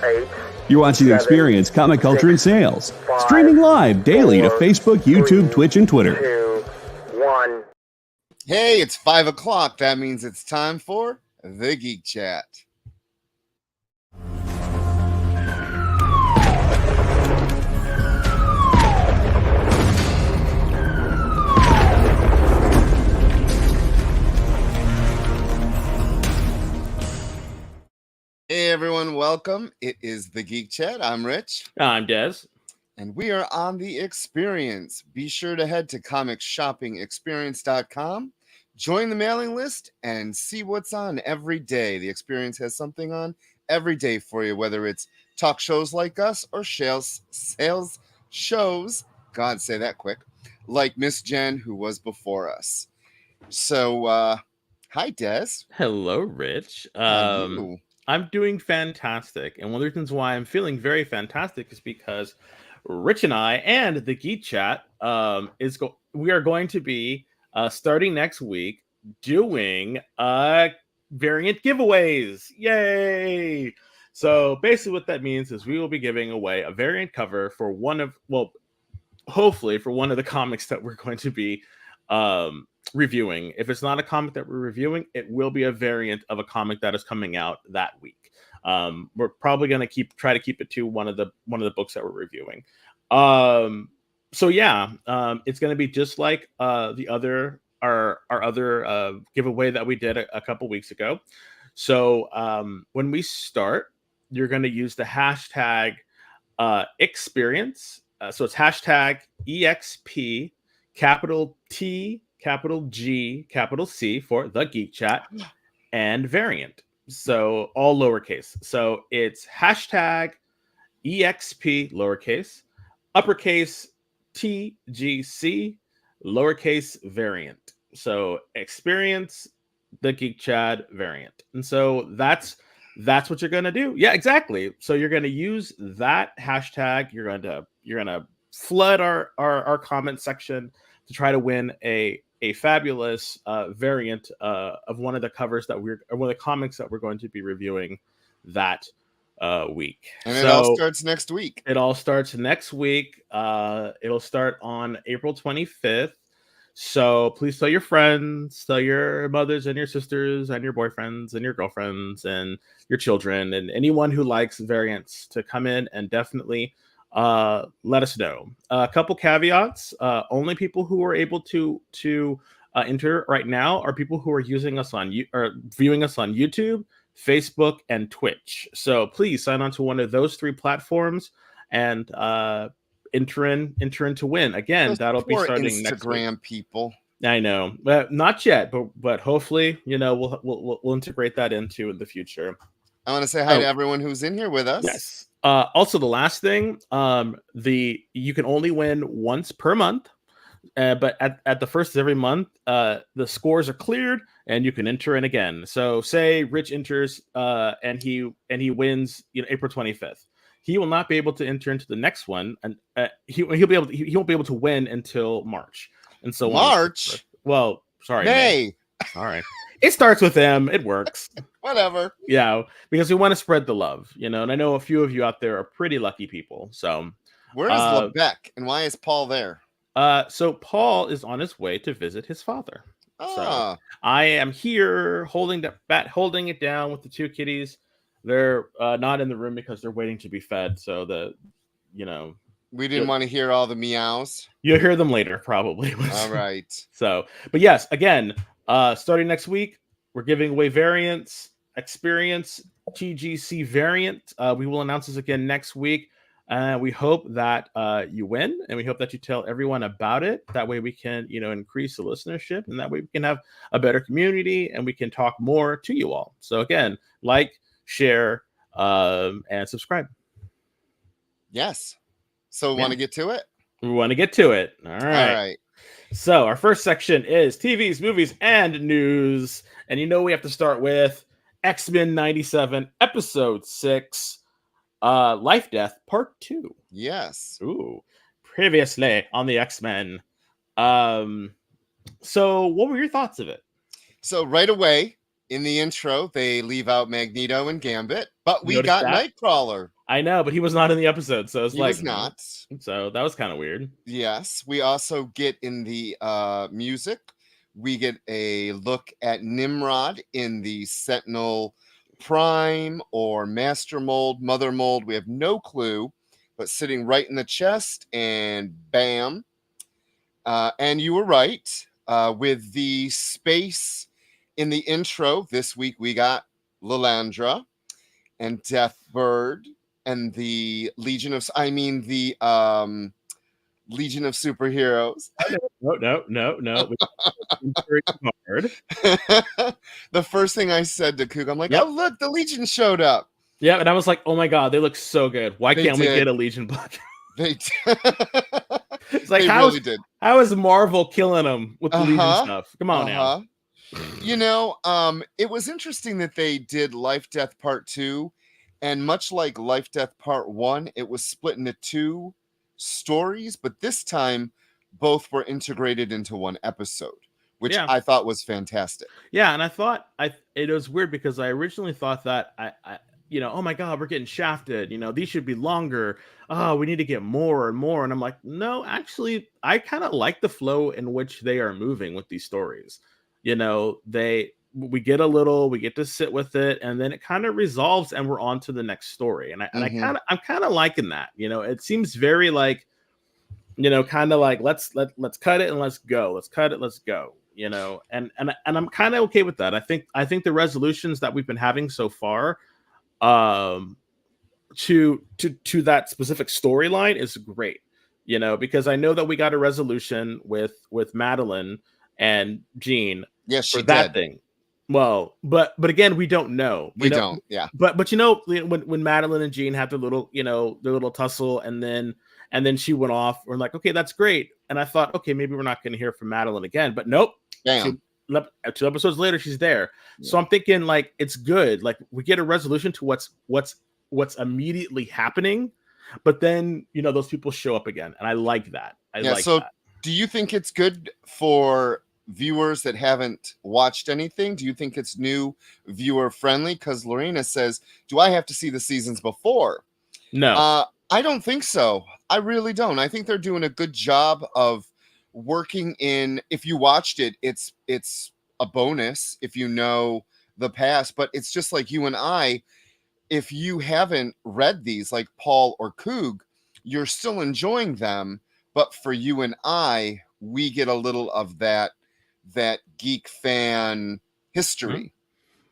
8. You're watching The Experience Comic Culture and Sales. Streaming live daily to Facebook, YouTube, Twitch, and Twitter. 2, 1. Hey, it's 5 o'clock. That means it's time for the Geek Chat. Hey everyone, welcome. It is the Geek Chat. I'm Rich. I'm Des. And we are on The Experience. Be sure to head to comicshoppingexperience.com, join the mailing list, and see what's on every day. The Experience has something on every day for you, whether it's talk shows like us or sales shows, God, say that quick, like Miss Jen, who was before us. So, hi, Des. Hello, Rich. How are you? I'm doing fantastic. And one of the reasons why I'm feeling very fantastic is because Rich and I and the Geek Chat we are going to be starting next week doing variant giveaways. Yay! So basically what that means is we will be giving away a variant cover for hopefully for one of the comics that we're going to be reviewing. If it's not a comic that we're reviewing, it will be a variant of a comic that is coming out that week. We're probably going to try to keep it to one of the books that we're reviewing. So yeah, it's going to be just like our other giveaway that we did a couple weeks ago. So when we start, you're going to use the hashtag experience. So it's hashtag EXP capital T capital G capital C for the Geek Chat and variant. So all lowercase. So it's hashtag EXP lowercase, uppercase TGC, lowercase variant. So experience the Geek Chat variant. And so that's what you're going to do. Yeah, exactly. So you're going to use that hashtag. You're going to flood our comment section to try to win a fabulous variant of one of the covers one of the comics that we're going to be reviewing that week. And it all starts next week. It all starts next week. It'll start on April 25th. So please tell your friends, tell your mothers and your sisters and your boyfriends and your girlfriends and your children and anyone who likes variants to come in and definitely let us know. A couple caveats. Only people who are able to enter right now are people who are using us or viewing us on YouTube, Facebook, and Twitch. So please sign on to one of those three platforms and enter in to win. Again, that'll be starting Instagram next week. People. I know, but not yet. But hopefully, we'll integrate that in the future. I want to say hi to everyone who's in here with us. Yes. Also, the last thing, you can only win once per month, but at the first of every month, the scores are cleared and you can enter in again. So, say Rich enters, and he wins, April 25th. He will not be able to enter into the next one, and he won't be able to win until March. And so March. Well, sorry, May. All right. It starts with M. It works. Whatever. Yeah, because we want to spread the love, and I know a few of you out there are pretty lucky people. So where is Lebec and why is Paul there? So Paul is on his way to visit his father. So I am here holding it down with the two kitties. They're not in the room because they're waiting to be fed. So we didn't want to hear all the meows. You'll hear them later, probably. All right. So, but yes, again, starting next week, we're giving away variants, experience TGC variant. We will announce this again next week. We hope that you win, and we hope that you tell everyone about it. That way we can, increase the listenership, and that way we can have a better community, and we can talk more to you all. So again, like, share, and subscribe. Yes. So want to get to it? We want to get to it. All right. All right. So our first section is TVs, movies, and news. And we have to start with X-Men 97, Episode 6, Life Death, Part 2. Yes. Ooh. Previously on the X-Men. So what were your thoughts of it? So right away, In the intro, they leave out Magneto and Gambit, but we Noticed got that? Nightcrawler. I know, but he was not in the episode, so it's He like was not. So that was kind of weird. Yes, we also get in the music. We get a look at Nimrod in the Sentinel Prime or Master Mold, Mother Mold. We have no clue, but sitting right in the chest, and bam. And you were right with the space in the intro. This week we got Lilandra and Deathbird and the Legion of Superheroes. No. Very hard. The first thing I said to Coog, I'm like, Yep. oh, look, the Legion showed up. Yeah, and I was like, oh my god, they look so good. Why They can't we did. get a Legion book? They It's like, they how really did. How is Marvel killing them with the Legion stuff? Come on now. You know, it was interesting that they did Life Death Part 2, and much like Life Death Part 1, it was split into 2 stories, but this time both were integrated into one episode, which Yeah. I thought was fantastic. Yeah, and I thought it was weird because I originally thought that I oh my god, we're getting shafted. These should be longer. Oh, we need to get more and more. And I'm like, no, actually, I kind of like the flow in which they are moving with these stories. We get a little, we get to sit with it, and then it kind of resolves, and we're on to the next story. And I'm kind of liking that. It seems very like, kind of like let's cut it and let's go. Let's cut it, let's go. And I'm kind of okay with that. I think the resolutions that we've been having so far, to that specific storyline is great. Because I know that we got a resolution with Madeline and Jean. Yes, she for that did. thing. Well, but again, we don't know. We don't. Yeah. But when Madeline and Jean had their little tussle, and then she went off, we're like, okay, that's great. And I thought, okay, maybe we're not going to hear from Madeline again. But nope. Bam. 2 episodes later, she's there. Yeah. So I'm thinking like it's good. Like we get a resolution to what's immediately happening, but then those people show up again, and I like that. So do you think it's good for viewers that haven't watched anything? Do you think it's new viewer friendly? Because Lorena says, do I have to see the seasons before? No. I don't think so. I really don't. I think they're doing a good job of working in. If you watched it, it's a bonus if you know the past, but it's just like you and I, if you haven't read these like Paul or Coog, you're still enjoying them, but for you and I, we get a little of that geek fan history.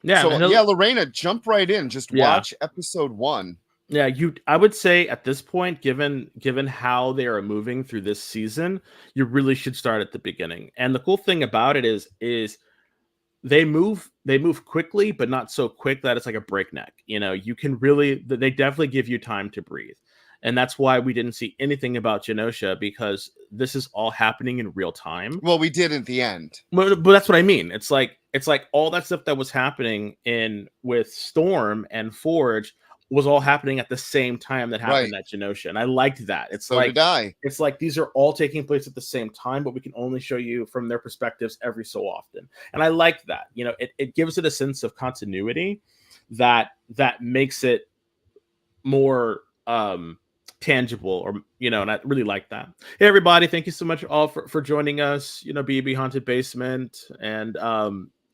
Yeah. So Lorena, jump right in. Just watch episode 1. Yeah, I would say at this point, given how they are moving through this season, you really should start at the beginning. And the cool thing about it is they move quickly, but not so quick that it's like a breakneck. You can really, they definitely give you time to breathe. And that's why we didn't see anything about Genosha, because this is all happening in real time. Well, we did at the end. But that's what I mean. It's like all that stuff that was happening with Storm and Forge was all happening at the same time that happened at Genosha. And I liked that. It's like these are all taking place at the same time, but we can only show you from their perspectives every so often. And I like that. It gives it a sense of continuity that makes it more tangible, or and I really like that. Hey everybody, thank you so much all for joining us. BB Haunted Basement and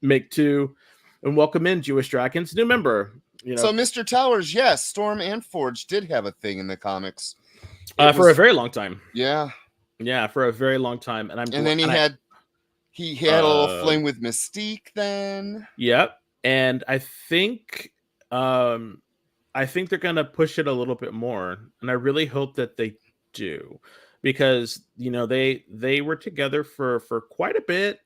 Make 2, and welcome in Jewish Dragons, new member. So Mr. Towers, yes, Storm and Forge did have a thing in the comics for a very long time. Yeah, for a very long time. And then he had a little fling with Mystique then. Yep. And I think they're gonna push it a little bit more, and I really hope that they do, because they were together for quite a bit,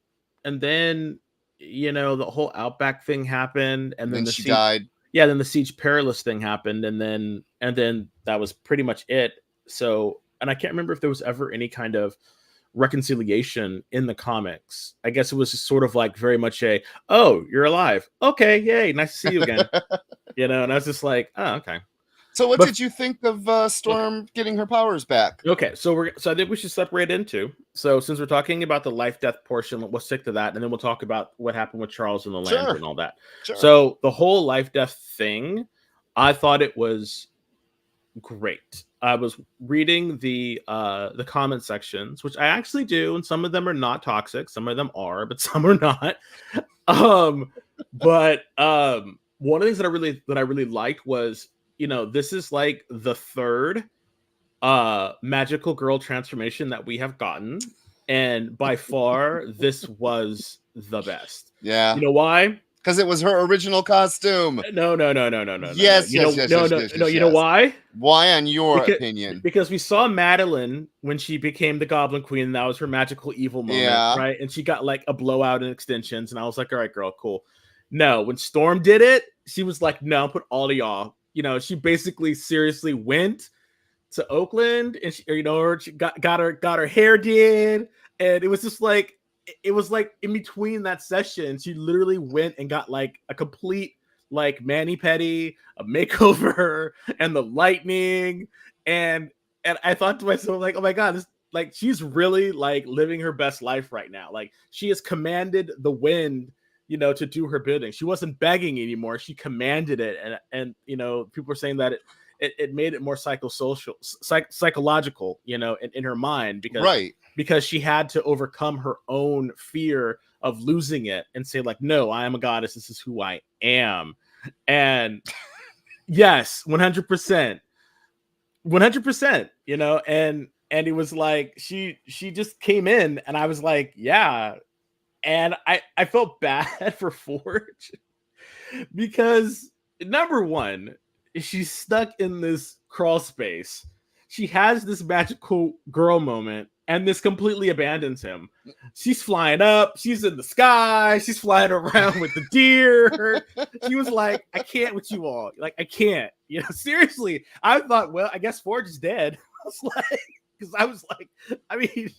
and then the whole Outback thing happened, and then she died. Yeah, then the Siege Perilous thing happened, and then that was pretty much it. So, and I can't remember if there was ever any kind of reconciliation in the comics. I guess it was just sort of like very much oh, you're alive. Okay, yay, nice to see you again. And I was just like, oh, okay. So what But- did you think of Storm getting her powers back? Okay, so I think we should separate into. So since we're talking about the life death portion, we'll stick to that, and then we'll talk about what happened with Charles and the Lantern Sure. and all that. Sure. So the whole life death thing, I thought it was great. I was reading the comment sections, which I actually do, and some of them are not toxic, some of them are, but some are not. But one of the things that I really liked was, you know, this is like the third magical girl transformation that we have gotten, and by far this was the best. Yeah. You know why? Because it was her original costume. No. Yes, You know, yes, no. yes, You know why? Why, on your opinion? Because we saw Madeline when she became the Goblin Queen, and that was her magical evil moment, Yeah. right? And she got like a blowout and extensions, and I was like, all right, girl, cool. No, when Storm did it, she was like, no, put all of y'all. You know, she basically seriously went to Oakland, and she, you know, she got her hair did, and it was just like, it was like in between that session, she literally went and got like a complete like mani-pedi, a makeover, and the lightning, and I thought to myself, like, oh my god, this, like, she's really like living her best life right now. Like, she has commanded the wind, you know, to do her bidding. She wasn't begging anymore; she commanded it, and you know, people were saying that it made it more psychological, you know, in her mind, because she had to overcome her own fear of losing it and say, like, no, I am a goddess. This is who I am. And yes, 100%, you know, and it was like, she just came in, and I was like, yeah. And I felt bad for Forge because, number one, she's stuck in this crawl space. She has this magical girl moment, and this completely abandons him. She's flying up. She's in the sky. She's flying around with the deer. She was like, I can't with you all. Like, I can't. You know, seriously. I thought, well, I guess Forge is dead. I was like, I mean,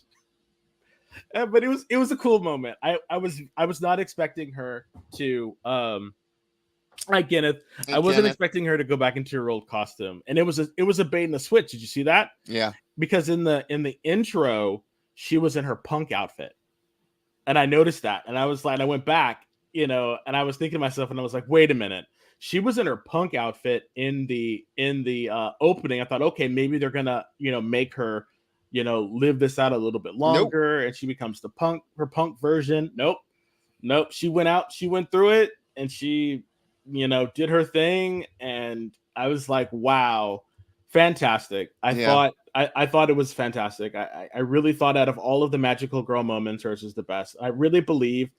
but it was a cool moment. I was not expecting her to I wasn't expecting her to go back into her old costume, and it was a bait and a switch. Did you see that? Yeah. Because in the intro, she was in her punk outfit, and I noticed that, and I was like, I went back, you know, and I was thinking to myself, and I was like, wait a minute, she was in her punk outfit in the opening. I thought, okay, maybe they're gonna, you know, make her, you know, live this out a little bit longer, and she becomes her punk version. Nope. She went out, she went through it, and she, you know, did her thing, and I was like, wow, fantastic. I thought it was fantastic. I really thought, out of all of the magical girl moments, hers is the best. I really believe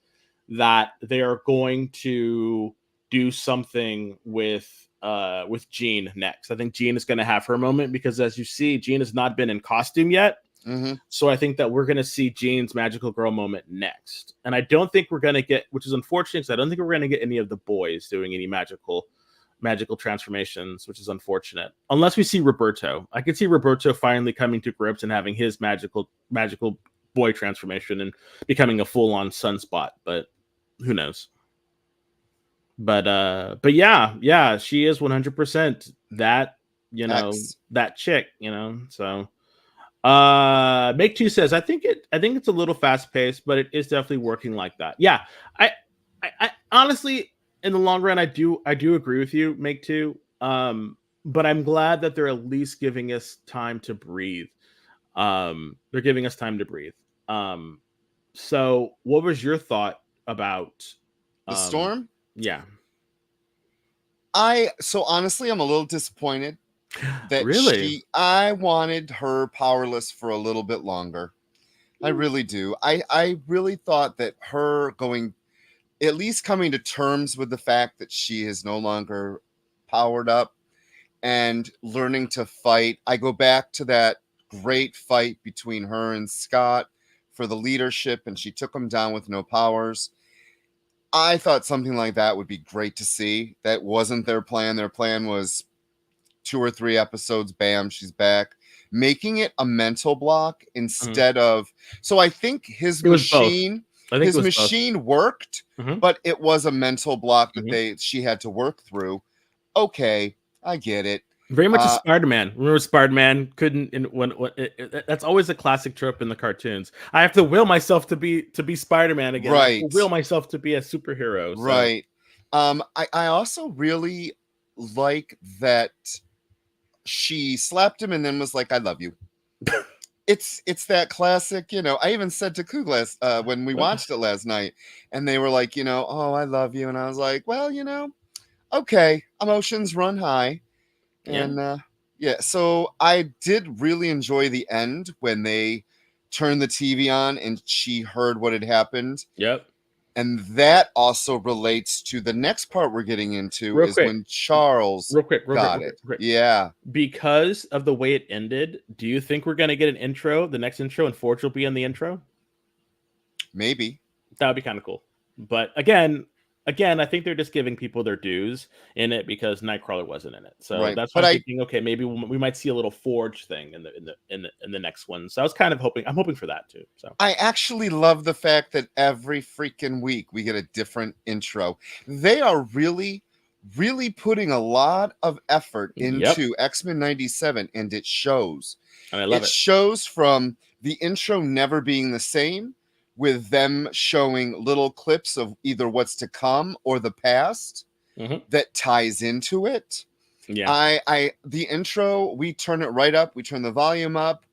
that they are going to do something with Jean next. I think Jean is going to have her moment, because, as you see, Jean has not been in costume yet. Mm-hmm. So I think that we're going to see Jean's magical girl moment next. And I don't think we're going to get, which is unfortunate, because I don't think we're going to get any of the boys doing any magical transformations, which is unfortunate. Unless we see Roberto. I could see Roberto finally coming to grips and having his magical boy transformation and becoming a full-on sunspot, but who knows? But yeah, she is 100% that, you know, that chick, you know. So Make Two says, I think it's a little fast paced, but it is definitely working like that. Yeah, I honestly, in the long run, I do agree with you, Make Two. But I'm glad that they're at least giving us time to breathe. They're giving us time to breathe. So what was your thought about the Storm? Yeah. So honestly, I'm a little disappointed that really, I wanted her powerless for a little bit longer. I really do. I really thought that her at least coming to terms with the fact that she is no longer powered up and learning to fight. I go back to that great fight between her and Scott for the leadership, and she took him down with no powers. I thought something like that would be great to see. That wasn't their plan. Their plan was 2 or 3 episodes, bam, she's back. Making it a mental block instead of... So I think his machine worked, but it was a mental block that she had to work through. Okay, I get it. Very much a Uh, Spider-Man. Remember Spider-Man couldn't that's always a classic trope in the cartoons. I have to will myself to be Spider-Man again. I have to right, will myself to be a superhero. So right. I also really like that she slapped him and then was like, "I love you." It's that classic, I even said to Kuglas when we watched it last night, and they were like, "Oh, I love you," and I was like, "Well, okay, emotions run high." yeah. And yeah, so I did really enjoy the end when they turned the TV on and she heard what had happened. Yep. And that also relates to the next part we're getting into Real is quick. when Charles got it. Real quick. Yeah, Because of the way it ended, do you think we're gonna get an intro, the next intro, and Forge will be in the intro? maybe. That would be kind of cool. But again, I think they're just giving people their dues in it because Nightcrawler wasn't in it. So Right. that's why But I'm thinking, okay, maybe we might see a little Forge thing in the next one. So I was kind of hoping, I'm hoping for that too. So I actually love the fact that every freaking week we get a different intro. They are really, really putting a lot of effort Yep. into X-Men 97, and it shows. And I love it. Shows from the intro never being the same, with them showing little clips of either what's to come or the past Mhm. that ties into it. Yeah. The intro, we turn it right up, we turn the volume up,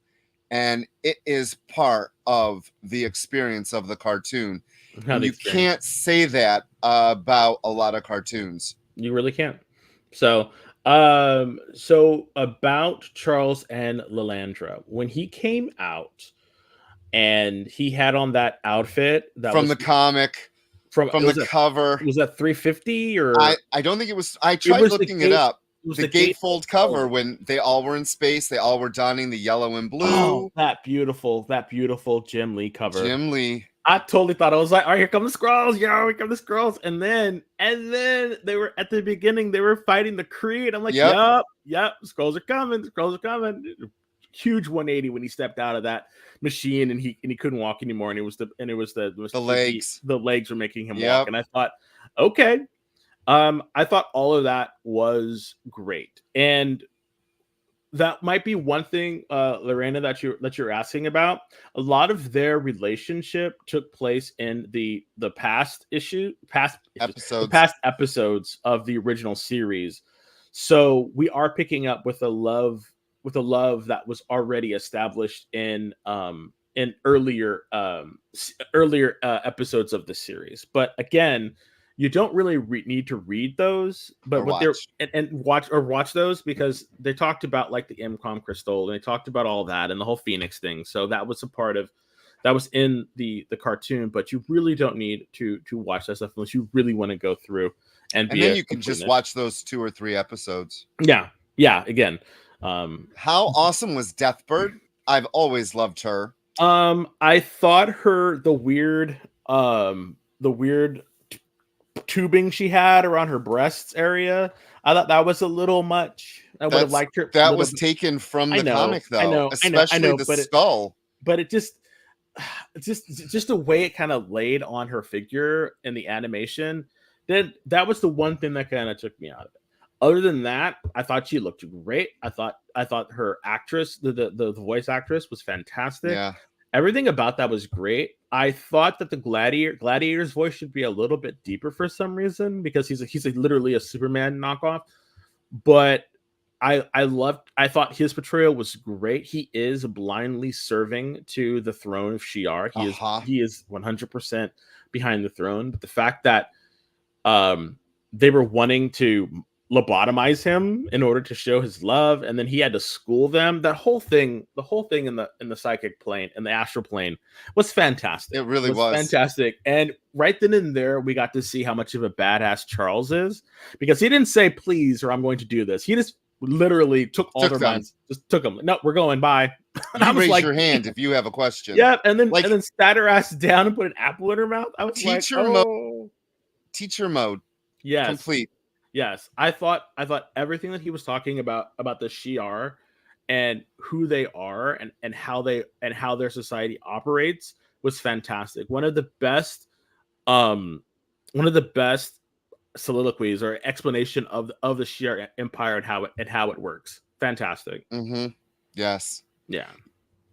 and it is part of the experience of the cartoon. How And the you experience. can't say that about a lot of cartoons. You really can't. So about Charles and Lalandra, when he came out and he had on that outfit that From was the comic, from from the cover, was that 350 or I don't think it was. I it tried was the looking it gate up. it was The the gate. gatefold cover when they all were in space, they all were donning the yellow and Oh, blue. that beautiful Jim Lee cover. Jim Lee. I totally thought I was like, all right, here come the scrolls, yo, here come the scrolls. And then they were at the beginning, they were fighting the Kree. I'm like, Yep. yep, scrolls are coming, Huge 180 when he stepped out of that machine and he couldn't walk anymore. And it was The legs. the legs were making him walk. Yep. And I thought, okay. I thought all of that was great. And that might be one thing, Lorena, that you're asking about. A lot of their relationship took place in the past Episodes. past episodes of the original series. So we are picking up with a love that was already established in earlier episodes of the series. But again, you don't really need to read those, but Or what they're watch. and watch those because they talked about like the MCOM crystal and they talked about all that and the whole Phoenix thing. So that was that was in the cartoon, but you really don't need to watch that stuff unless you really want to go through and then you can just watch those 2 or 3 episodes. Yeah. Again, how awesome was Deathbird? I've always loved her. I thought the weird tubing she had around her breasts area, I thought that was a little much. I would have liked her. That was taken from the comic, though. Especially the skull. But it just the way it kind of laid on her figure in the animation. Then that was the one thing that kind of took me out of it. Other than that, I thought she looked great. I thought her actress, the voice actress, was fantastic. Yeah. Everything about that was great. I thought that the gladiator's voice should be a little bit deeper for some reason because he's literally a Superman knockoff. But I thought his portrayal was great. He is blindly serving to the throne of Shi'ar. He is 100% behind the throne. But the fact that they were wanting to lobotomize him in order to show his love, and then he had to school them. The whole thing in the psychic plane and the astral plane was fantastic. It really was fantastic. And right then and there, we got to see how much of a badass Charles is, because he didn't say please or I'm going to do this. He just literally took all their minds, just took them. No, we're going. Bye. And I was raise your hand if you have a question. Yeah, and then sat her ass down and put an apple in her mouth. I was teacher mode. Teacher mode. Yes. Complete. Yes, I thought everything that he was talking about the Shi'ar and who they are and how their society operates was fantastic. One of the best soliloquies or explanation of the Shi'ar Empire and how it works. Fantastic. Mm-hmm. Yes. Yeah.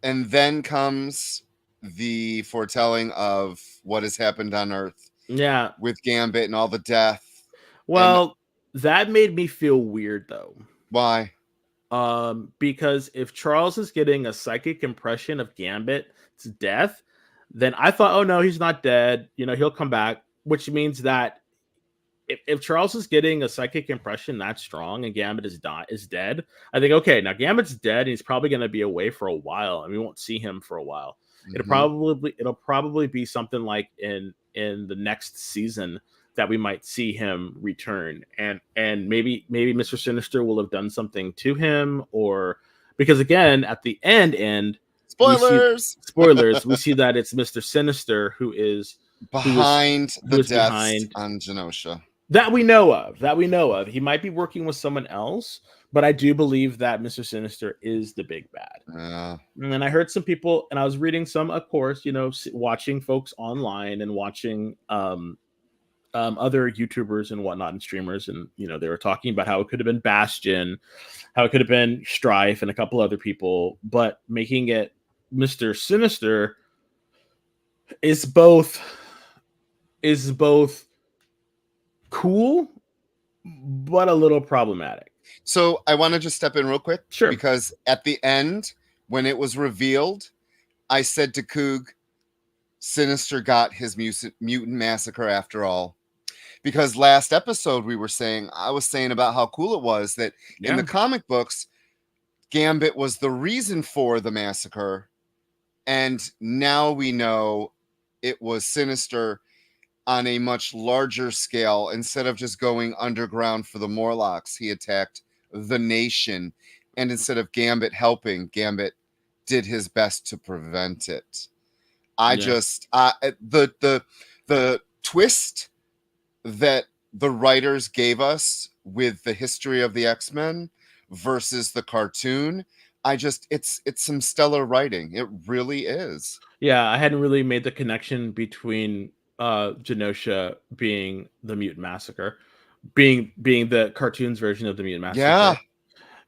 And then comes the foretelling of what has happened on Earth Yeah. with Gambit and all the death. Well, that made me feel weird though. Why? Because if Charles is getting a psychic impression of Gambit's death, then I thought, oh no, he's not dead. He'll come back, which means that if Charles is getting a psychic impression that strong and Gambit is dead, I think, okay, now Gambit's dead and he's probably going to be away for a while and we won't see him for a while. Mm-hmm. It'll probably be something like in the next season that we might see him return, and maybe Mr. Sinister will have done something to him, or because again at the end spoilers we see that it's Mr. Sinister who is behind the deaths behind on Genosha. That we know of. He might be working with someone else, but I do believe that Mr. Sinister is the big bad. And then I heard some people, and I was reading some, of course, watching folks online and watching other YouTubers and whatnot and streamers, and they were talking about how it could have been Bastion, how it could have been Strife, and a couple other people, but making it Mr. Sinister is both cool, but a little problematic. So I want to just step in real quick. Sure. Because at the end, when it was revealed, I said to Coog, Sinister got his mutant massacre after all. Because last episode I was saying about how cool it was that in the comic books, Gambit was the reason for the massacre. And now we know it was Sinister on a much larger scale. Instead of just going underground for the Morlocks, he attacked the nation. And instead of Gambit helping, Gambit did his best to prevent it. The twist that the writers gave us with the history of the X-Men versus the cartoon, it's some stellar writing. It really is. Yeah, I hadn't really made the connection between Genosha being the Mutant Massacre, being the cartoon's version of the Mutant Massacre. Yeah.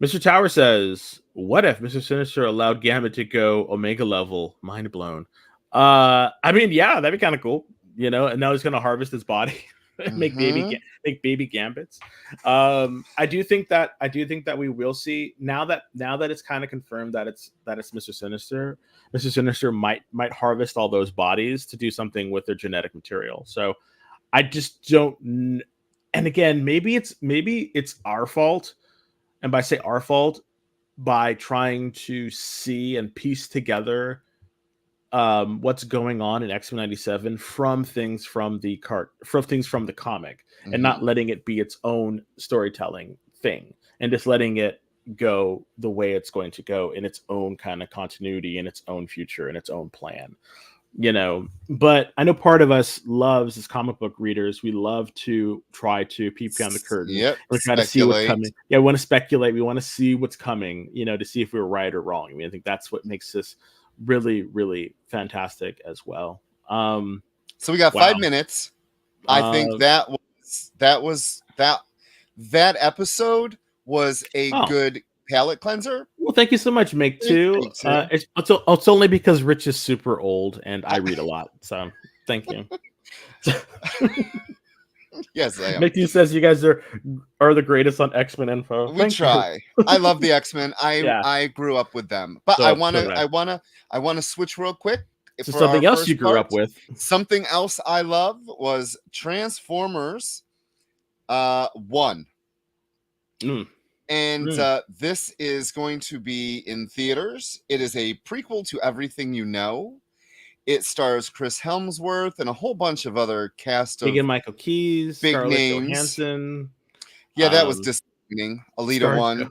Mr. Tower says, what if Mr. Sinister allowed Gambit to go Omega level? Mind blown. I mean, yeah, that'd be kind of cool, and now he's going to harvest his body. make baby Gambits. I do think that we will see now that it's kind of confirmed that it's Mr. Sinister. Mr. Sinister might harvest all those bodies to do something with their genetic material. So I just don't. And again, maybe it's our fault, and by say our fault, by trying to see and piece together what's going on in X-Men 97 from things from the comic, and not letting it be its own storytelling thing, and just letting it go the way it's going to go in its own kind of continuity, in its own future, in its own plan. But I know part of us loves, as comic book readers, we love to try to peep down the curtain. Yep. We try to see what's coming. Yeah, we want to speculate. We want to see what's coming, to see if we're right or wrong. I mean, I think that's what makes this really, really fantastic as well. So we got 5 minutes. I think that episode was a good palate cleanser. Well, thank you so much, Make Two. It's only because Rich is super old and I read a lot, so thank you. Yes, I am. Make Two says you guys are the greatest on X-Men info. We try. I love the X-Men. I grew up with them, but I want to switch real quick. So something else you grew up with. Something else I love was Transformers 1. And this is going to be in theaters. It is a prequel to Everything You Know. It stars Chris Hemsworth and a whole bunch of other cast of Michael Keys, big Scarlett names. Johansson. Yeah, that was disappointing. Alita won.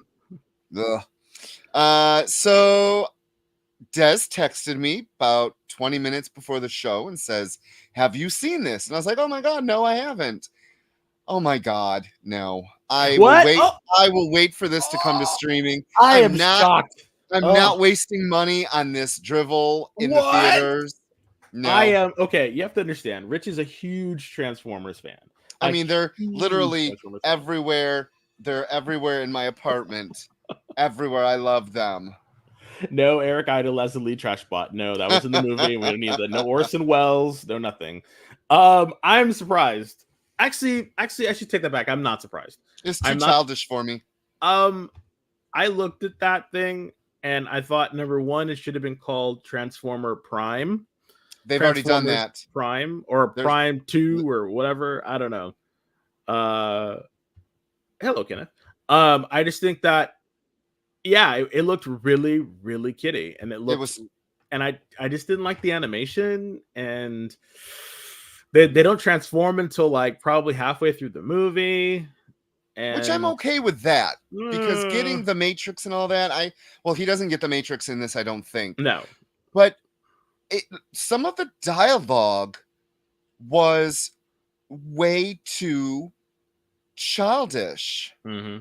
So Des texted me about 20 minutes before the show and says, "Have you seen this?" And I was like, "Oh my God, no, I haven't." Oh my God, no. I will wait for this to come to streaming. I am shocked. I'm not wasting money on this drivel in the theaters. No. I am okay. You have to understand, Rich is a huge Transformers fan. I Like, mean, they're huge literally Transformers. everywhere. They're everywhere in my apartment. Everywhere. I love them. No Eric Idle as the lead trash bot. No, that was in the movie. We don't need that. No Orson Welles. No nothing. I'm surprised. Actually, I should take that back. I'm not surprised. It's too I'm not. childish for me. I looked at that thing and I thought, number one, it should have been called Transformer Prime. They've already done that. Prime or There's- Prime 2 or whatever. I don't know. Hello, Kenneth. I just think that, yeah, it looked really, really kiddie, and it was, and I just didn't like the animation, and they don't transform until like probably halfway through the movie, and which I'm okay with that, because getting the Matrix and all that, he doesn't get the Matrix in this, I don't think. No, but some of the dialogue was way too childish. Mm-hmm.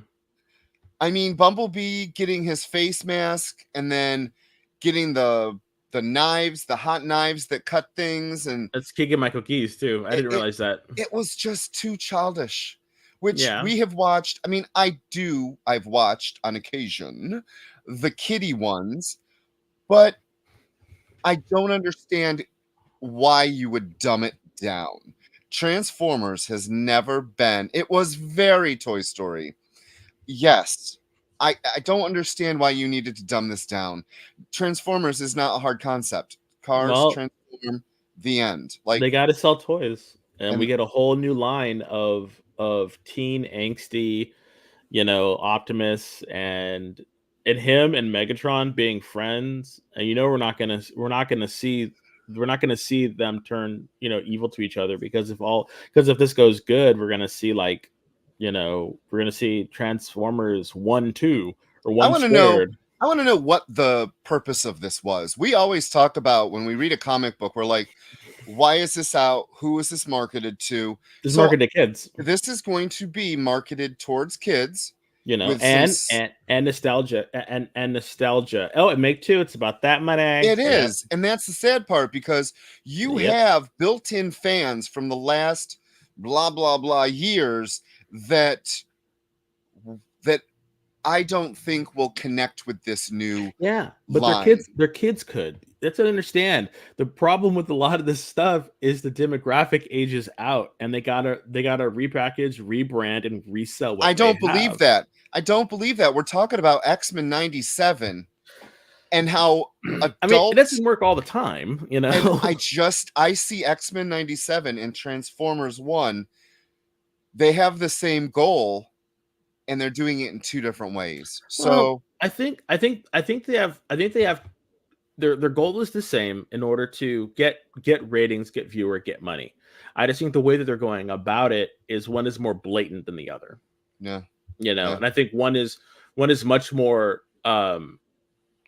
I mean, Bumblebee getting his face mask and then getting the knives, the hot knives that cut things, and that's Keegan Michael Keys too. I didn't realize that. It was just too childish, which Yeah. we have watched. I mean, I've watched on occasion the kiddie ones, but I don't understand why you would dumb it down. Transformers has never been. It was very Toy Story. Yes. I don't understand why you needed to dumb this down. Transformers is not a hard concept. Cars transform, the end. Like, they got to sell toys, and we get a whole new line of teen angsty, Optimus and him and Megatron being friends. And we're not gonna see them turn evil to each other, because if this goes good, we're gonna see we're gonna see Transformers 1, 2, or 1 squared. I want to know what the purpose of this was. We always talk about, when we read a comic book, we're like, why is this out? Who is this marketed to? This is marketed to kids. This is going to be marketed towards kids. And nostalgia and nostalgia. Oh, and Make 2, it's about that money. It is. And that's the sad part, because you have built-in fans from the last blah, blah, blah years that I don't think will connect with this new but line. their kids could. That's what I understand. The problem with a lot of this stuff is the demographic ages out, and they gotta repackage, rebrand, and resell. I don't believe that. I don't believe that. We're talking about X-Men 97 and how adults... I mean, it doesn't work all the time, And I see X-Men 97 and Transformers 1. They have the same goal, and they're doing it in two different ways. So I think they have their goal is the same in order to get ratings, get viewer, get money. I just think the way that they're going about it is one is more blatant than the other. Yeah. And I think one is much more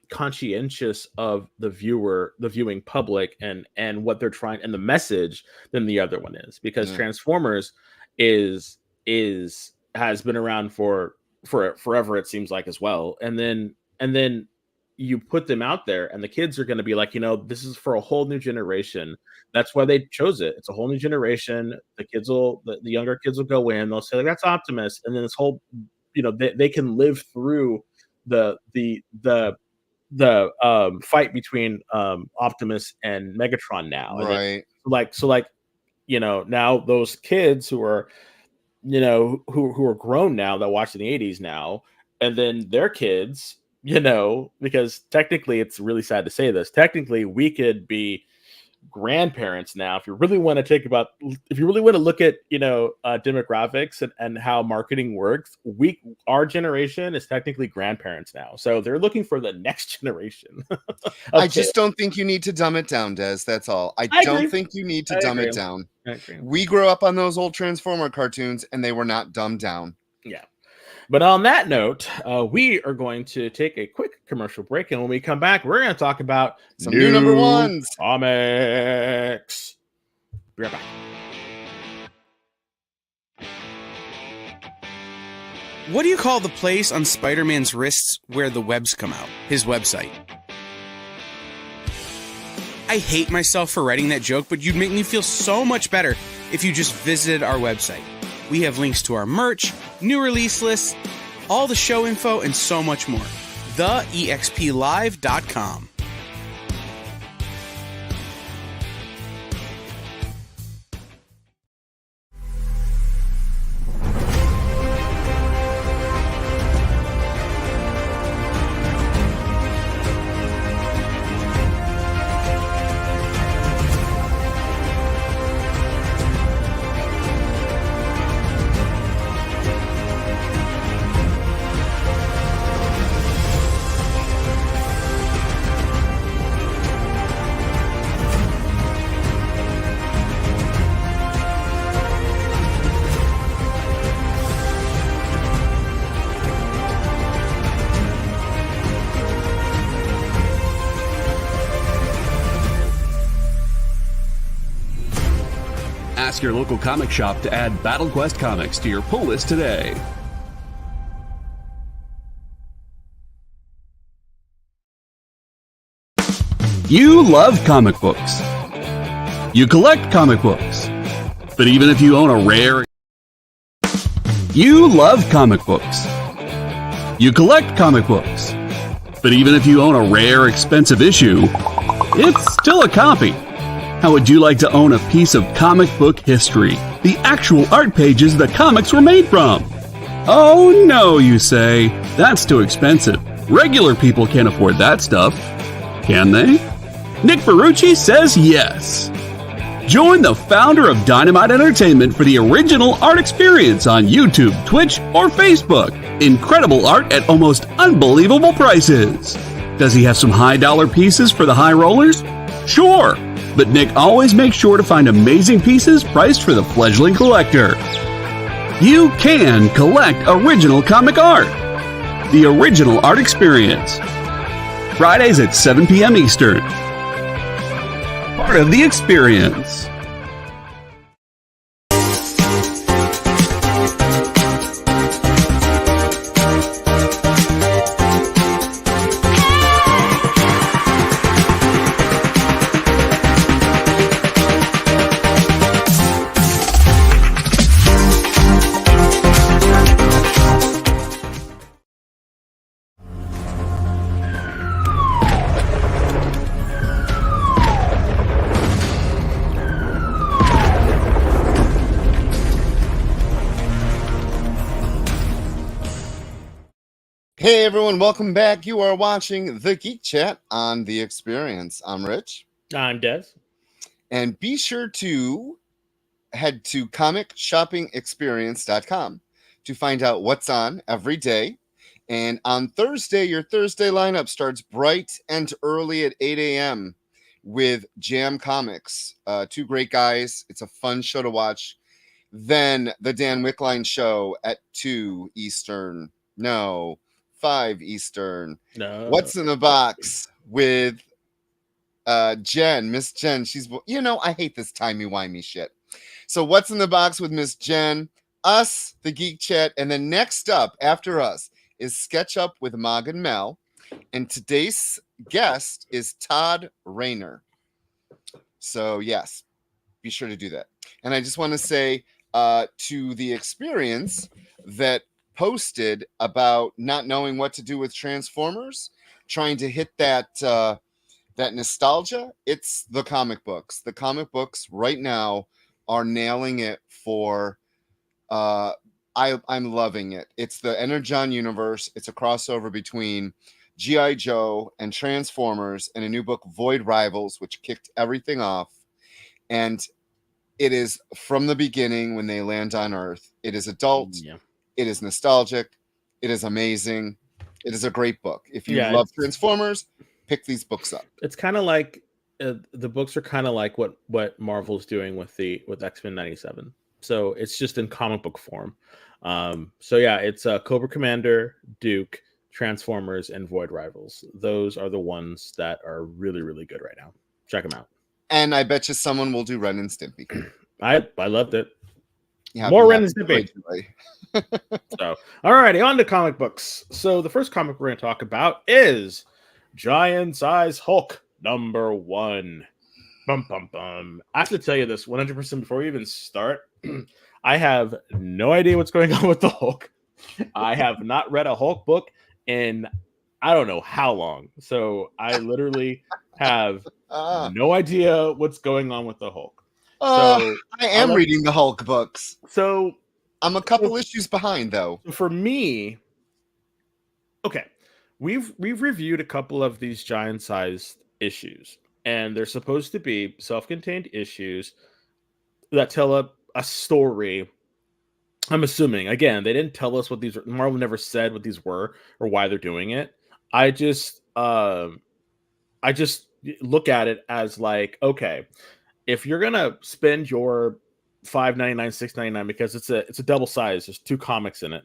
conscientious of the viewing public and what they're trying and the message than the other one is, because Transformers has been around for forever, it seems like, as well. And then you put them out there, and the kids are going to be like, this is for a whole new generation. That's why they chose it. It's a whole new generation. The younger kids will go in. They'll say, like, that's Optimus, and then this whole, they can live through the fight between Optimus and Megatron now. Right. Now those kids who are, who are grown now, that watched in the 80s now, and then their kids, because technically, it's really sad to say this, technically we could be grandparents now if you really want to look at demographics and how marketing works. Our generation is technically grandparents now, so they're looking for the next generation. I just don't think you need to dumb it down, Des. That's all. I don't think you need to dumb it down. We grew up on those old Transformer cartoons, and they were not dumbed down. Yeah. But on that note, we are going to take a quick commercial break, and when we come back, we're going to talk about some new number ones comics. Be right back. What do you call the place on Spider-Man's wrists where the webs come out? His website. I hate myself for writing that joke, but you'd make me feel so much better if you just visited our website. We have links to our merch, new release lists, all the show info, and so much more. TheEXPLive.com. Ask your local comic shop to add Battle Quest comics to your pull list today. You love comic books. You collect comic books. But even if you own a rare... You love comic books. You collect comic books. But even if you own a rare, expensive issue, it's still a copy. How would you like to own a piece of comic book history? The actual art pages the comics were made from? Oh no, you say. That's too expensive. Regular people can't afford that stuff. Can they? Nick Ferrucci says yes. Join the founder of Dynamite Entertainment for the original art experience on YouTube, Twitch, or Facebook. Incredible art at almost unbelievable prices. Does he have some high dollar pieces for the high rollers? Sure. But Nick always makes sure to find amazing pieces priced for the fledgling collector. You can collect original comic art. The original art experience. Fridays at 7 p.m. Eastern. Part of the experience. Hey everyone, welcome back. You are watching the Geek Chat on The Experience. I'm Rich. I'm Des. And be sure to head to comicshoppingexperience.com to find out what's on every day. And on Thursday, your Thursday lineup starts bright and early at 8 a.m. with Jam Comics. Two great guys. It's a fun show to watch. Then the Dan Wickline show at 2 Eastern. No. 5 Eastern. No. What's in the box with Jen, Miss Jen? She's, I hate this timey-wimey shit. So what's in the box with Miss Jen? Us, the Geek Chat, and then next up after us is Sketch Up with Mog and Mel. And today's guest is Todd Rayner. So yes, be sure to do that. And I just want to say to the experience that posted about not knowing what to do with Transformers, trying to hit that that nostalgia. It's the comic books. The comic books right now are nailing it for I'm loving it. It's the Energon universe. It's a crossover between G.I. Joe and Transformers and a new book, Void Rivals, which kicked everything off. And it is from the beginning when they land on Earth. It is adult. Yeah. It is nostalgic. It is amazing. It is a great book. If you love Transformers, pick these books up. It's kind of like the books are kind of like what Marvel's doing with X-Men 97. So it's just in comic book form. So yeah, it's Cobra Commander, Duke, Transformers, and Void Rivals. Those are the ones that are really, really good right now. Check them out. And I bet you someone will do Ren and Stimpy. I loved it. More Ren and Stimpy. So, all righty, on to comic books. So the first comic we're going to talk about is Giant Size Hulk #1. Bum, bum, bum. I have to tell you this 100% before we even start. I have no idea what's going on with the Hulk. I have not read a Hulk book in I don't know how long. So I literally have Uh, no idea what's going on with the Hulk. uh, So I am let- reading the Hulk books. So I'm a couple issues behind, though. for me, okay, we've reviewed a couple of these giant-sized issues, and they're supposed to be self-contained issues that tell a story. I'm assuming. Again, they didn't tell us what these. Marvel never said what these were or why they're doing it. I just, I just look at it as like, okay, if you're gonna spend your $5.99, $6.99 because it's a double size, there's 2 comics in it.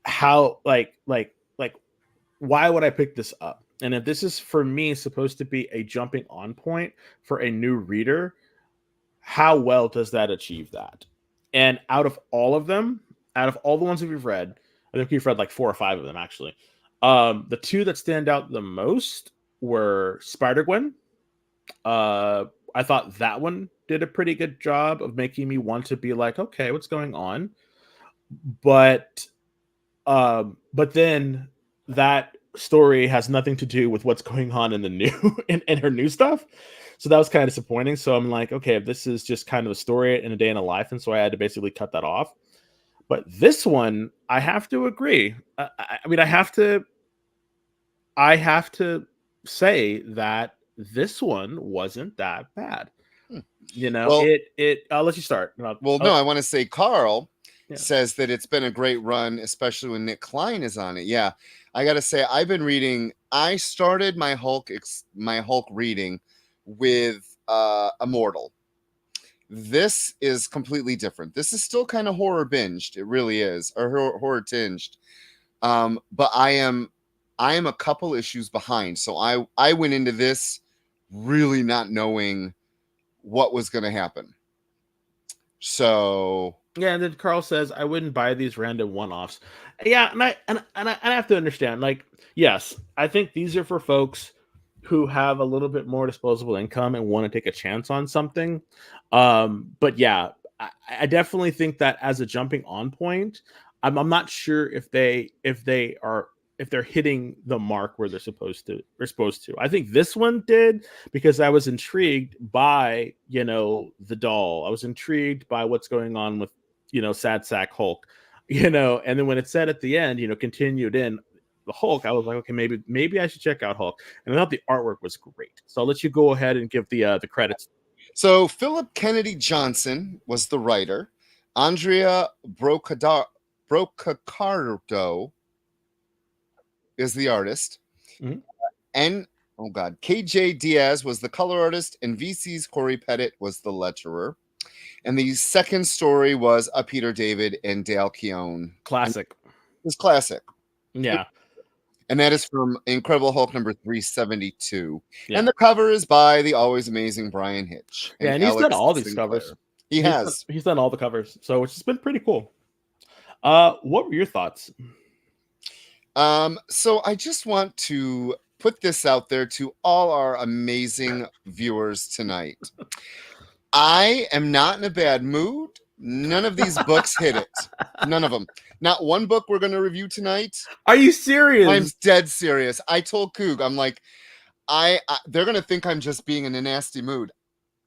How like why would I pick this up? And if this is for me supposed to be a jumping on point for a new reader, how well does that achieve that? And out of all of them, out of all the ones that we've read, I think we've read like 4 or 5 of them actually. The 2 that stand out the most were Spider-Gwen. I thought that one did a pretty good job of making me want to be like, okay, what's going on? But then that story has nothing to do with what's going on in the new in her new stuff. So that was kind of disappointing. So I'm like, okay, if this is just kind of a story in a day in a life, and so I had to basically cut that off. But this one, I have to agree. I mean, I have to say that this one wasn't that bad. You know, Well- I'll let you start. Well, no, I want to say Carl Yeah. says that it's been a great run, especially when Nick Klein is on it. Yeah, I got to say, I've been reading. I started my Hulk reading with Immortal. This is completely different. This is still kind of horror binged. It really is, or horror tinged. But I am a couple issues behind. So I went into this really not knowing what was going to happen. So yeah, and then Carl says, "I wouldn't buy these random one-offs." Yeah, and I have to understand. Like, yes, I think these are for folks who have a little bit more disposable income and want to take a chance on something. But yeah, I definitely think that as a jumping on point, I'm not sure if they're hitting the mark where they're supposed to. I think this one did because I was intrigued by the doll. I was intrigued by what's going on with Sad Sack Hulk, and then when it said at the end, continued in the Hulk, I was like, okay, maybe I should check out Hulk. And I thought the artwork was great. So I'll let you go ahead and give the credits. So Philip Kennedy Johnson was the writer. Andrea Brocacardo is the artist. Mm-hmm. And KJ Diaz was the color artist, and VC's Corey Pettit was the letterer. And the second story was a Peter David and Dale Keown. Classic. It's classic. Yeah. And that is from Incredible Hulk number 372. Yeah. And the cover is by the always amazing Brian Hitch. Yeah, and he's done Alex all these Sinclair. covers. He's done all the covers, so which has been pretty cool. What were your thoughts? So I just want to put this out there to all our amazing viewers tonight. I am not in a bad mood. None of these books hit it. None of them. Not one book we're going to review tonight. Are you serious? I'm dead serious. I told Coog, I'm like, they're going to think I'm just being in a nasty mood.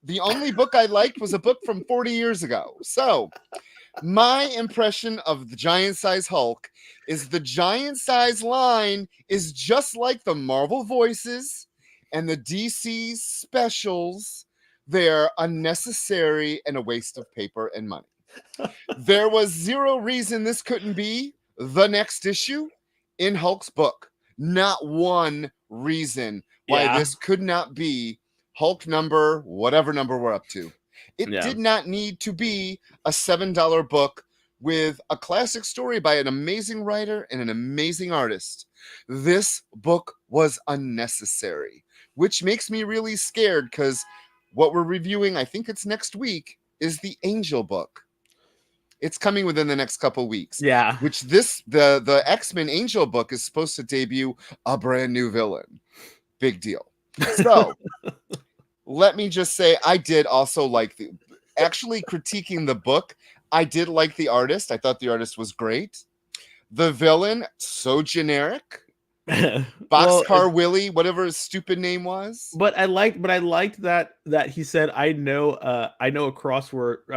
The only book I liked was a book from 40 years ago. So my impression of the giant size Hulk is the giant size line is just like the Marvel voices and the DC specials. They're unnecessary and a waste of paper and money. There was zero reason this couldn't be the next issue in Hulk's book. Not one reason why this could not be Hulk number, whatever number we're up to. It did not need to be a $7 book with a classic story by an amazing writer and an amazing artist. This book was unnecessary, which makes me really scared because what we're reviewing, I think it's next week, is the Angel book. It's coming within the next couple weeks. Yeah. Which the X-Men Angel book is supposed to debut a brand new villain. Big deal. So let me just say, I did also like actually critiquing the book. I did like the artist. I thought the artist was great. The villain, so generic. Well, Boxcar Willie, whatever his stupid name was. but I liked that he said, I know a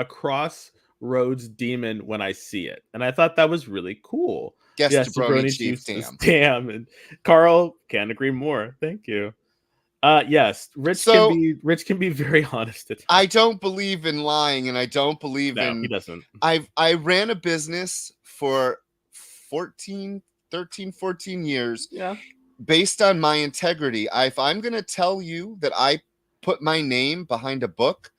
crossroads demon when I see it. And I thought that was really cool. Guess Yes, Jabroni Jabroni Chief, Chiefs, damn. damn. And Carl, can't agree more. Thank you. Yes, So Rich can be very honest at times. I don't believe in lying, and I don't believe No, he in. doesn't. I ran a business for 14 years Yeah. based on my integrity. If I'm going to tell you that I put my name behind a book,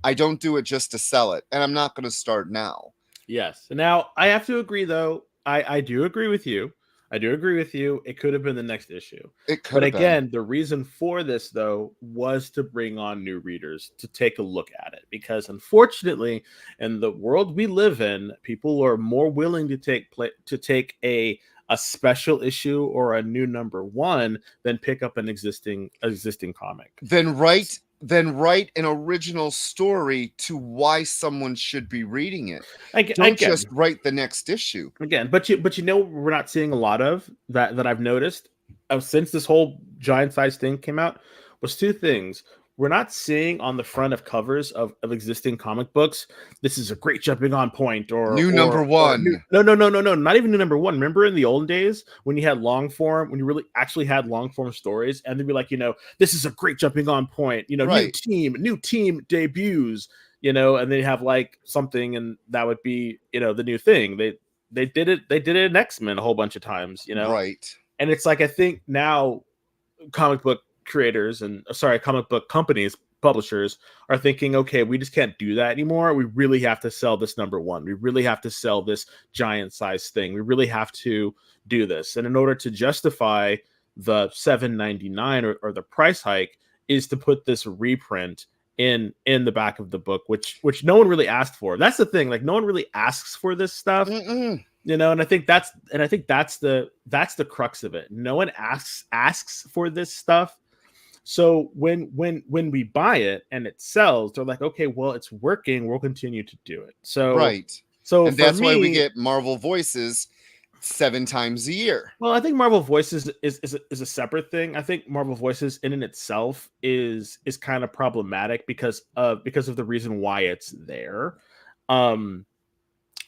I don't do it just to sell it, and I'm not going to start now. Yes. Now I have to agree, though. I do agree with you. I do agree with you. It could have been the next issue. It could But have been. again, the reason for this, though, was to bring on new readers to take a look at it. Because unfortunately, in the world we live in, people are more willing to take a special issue or a new number one than pick up an existing comic. Then write an original story to why someone should be reading it. Don't just write the next issue. Again, but you know, we're not seeing a lot of that I've noticed since this whole giant size thing came out was two things. We're not seeing on the front of covers of existing comic books, this is a great jumping on point or new number one. No, not even new number one. Remember in the olden days when you had long form, when you really actually had long form stories, and they'd be like, you know, this is a great jumping on point, you know, right. new team debuts, you know, and they have like something, and that would be, you know, the new thing. They did it in X-Men a whole bunch of times, you know, right. And it's like, I think now comic book companies, publishers are thinking, okay, we just can't do that anymore. We really have to sell this number one. We really have to sell this giant size thing. We really have to do this. And in order to justify the $7.99 or the price hike is to put this reprint in the back of the book, which no one really asked for. That's the thing. Like, no one really asks for this stuff. You know, and I think that's the crux of it. No one asks for this stuff. So when we buy it and it sells, they're like, okay, well, it's working. We'll continue to do it. So right. So and that's why we get Marvel Voices 7 times a year. Well, I think Marvel Voices is a separate thing. I think Marvel Voices in itself is kind of problematic because of the reason why it's there.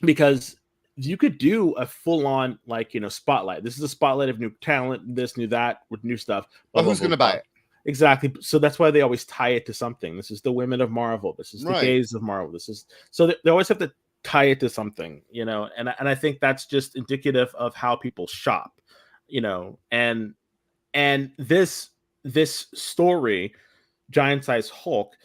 Because you could do a full-on, like, you know, spotlight. This is a spotlight of new talent, this, new, that, with new stuff. But who's going to buy it? Exactly. So that's why they always tie it to something. This is the women of Marvel. This is the gays of Marvel. This is so they always have to tie it to something, you know. And I think that's just indicative of how people shop, you know. And this story, Giant Size Hulk,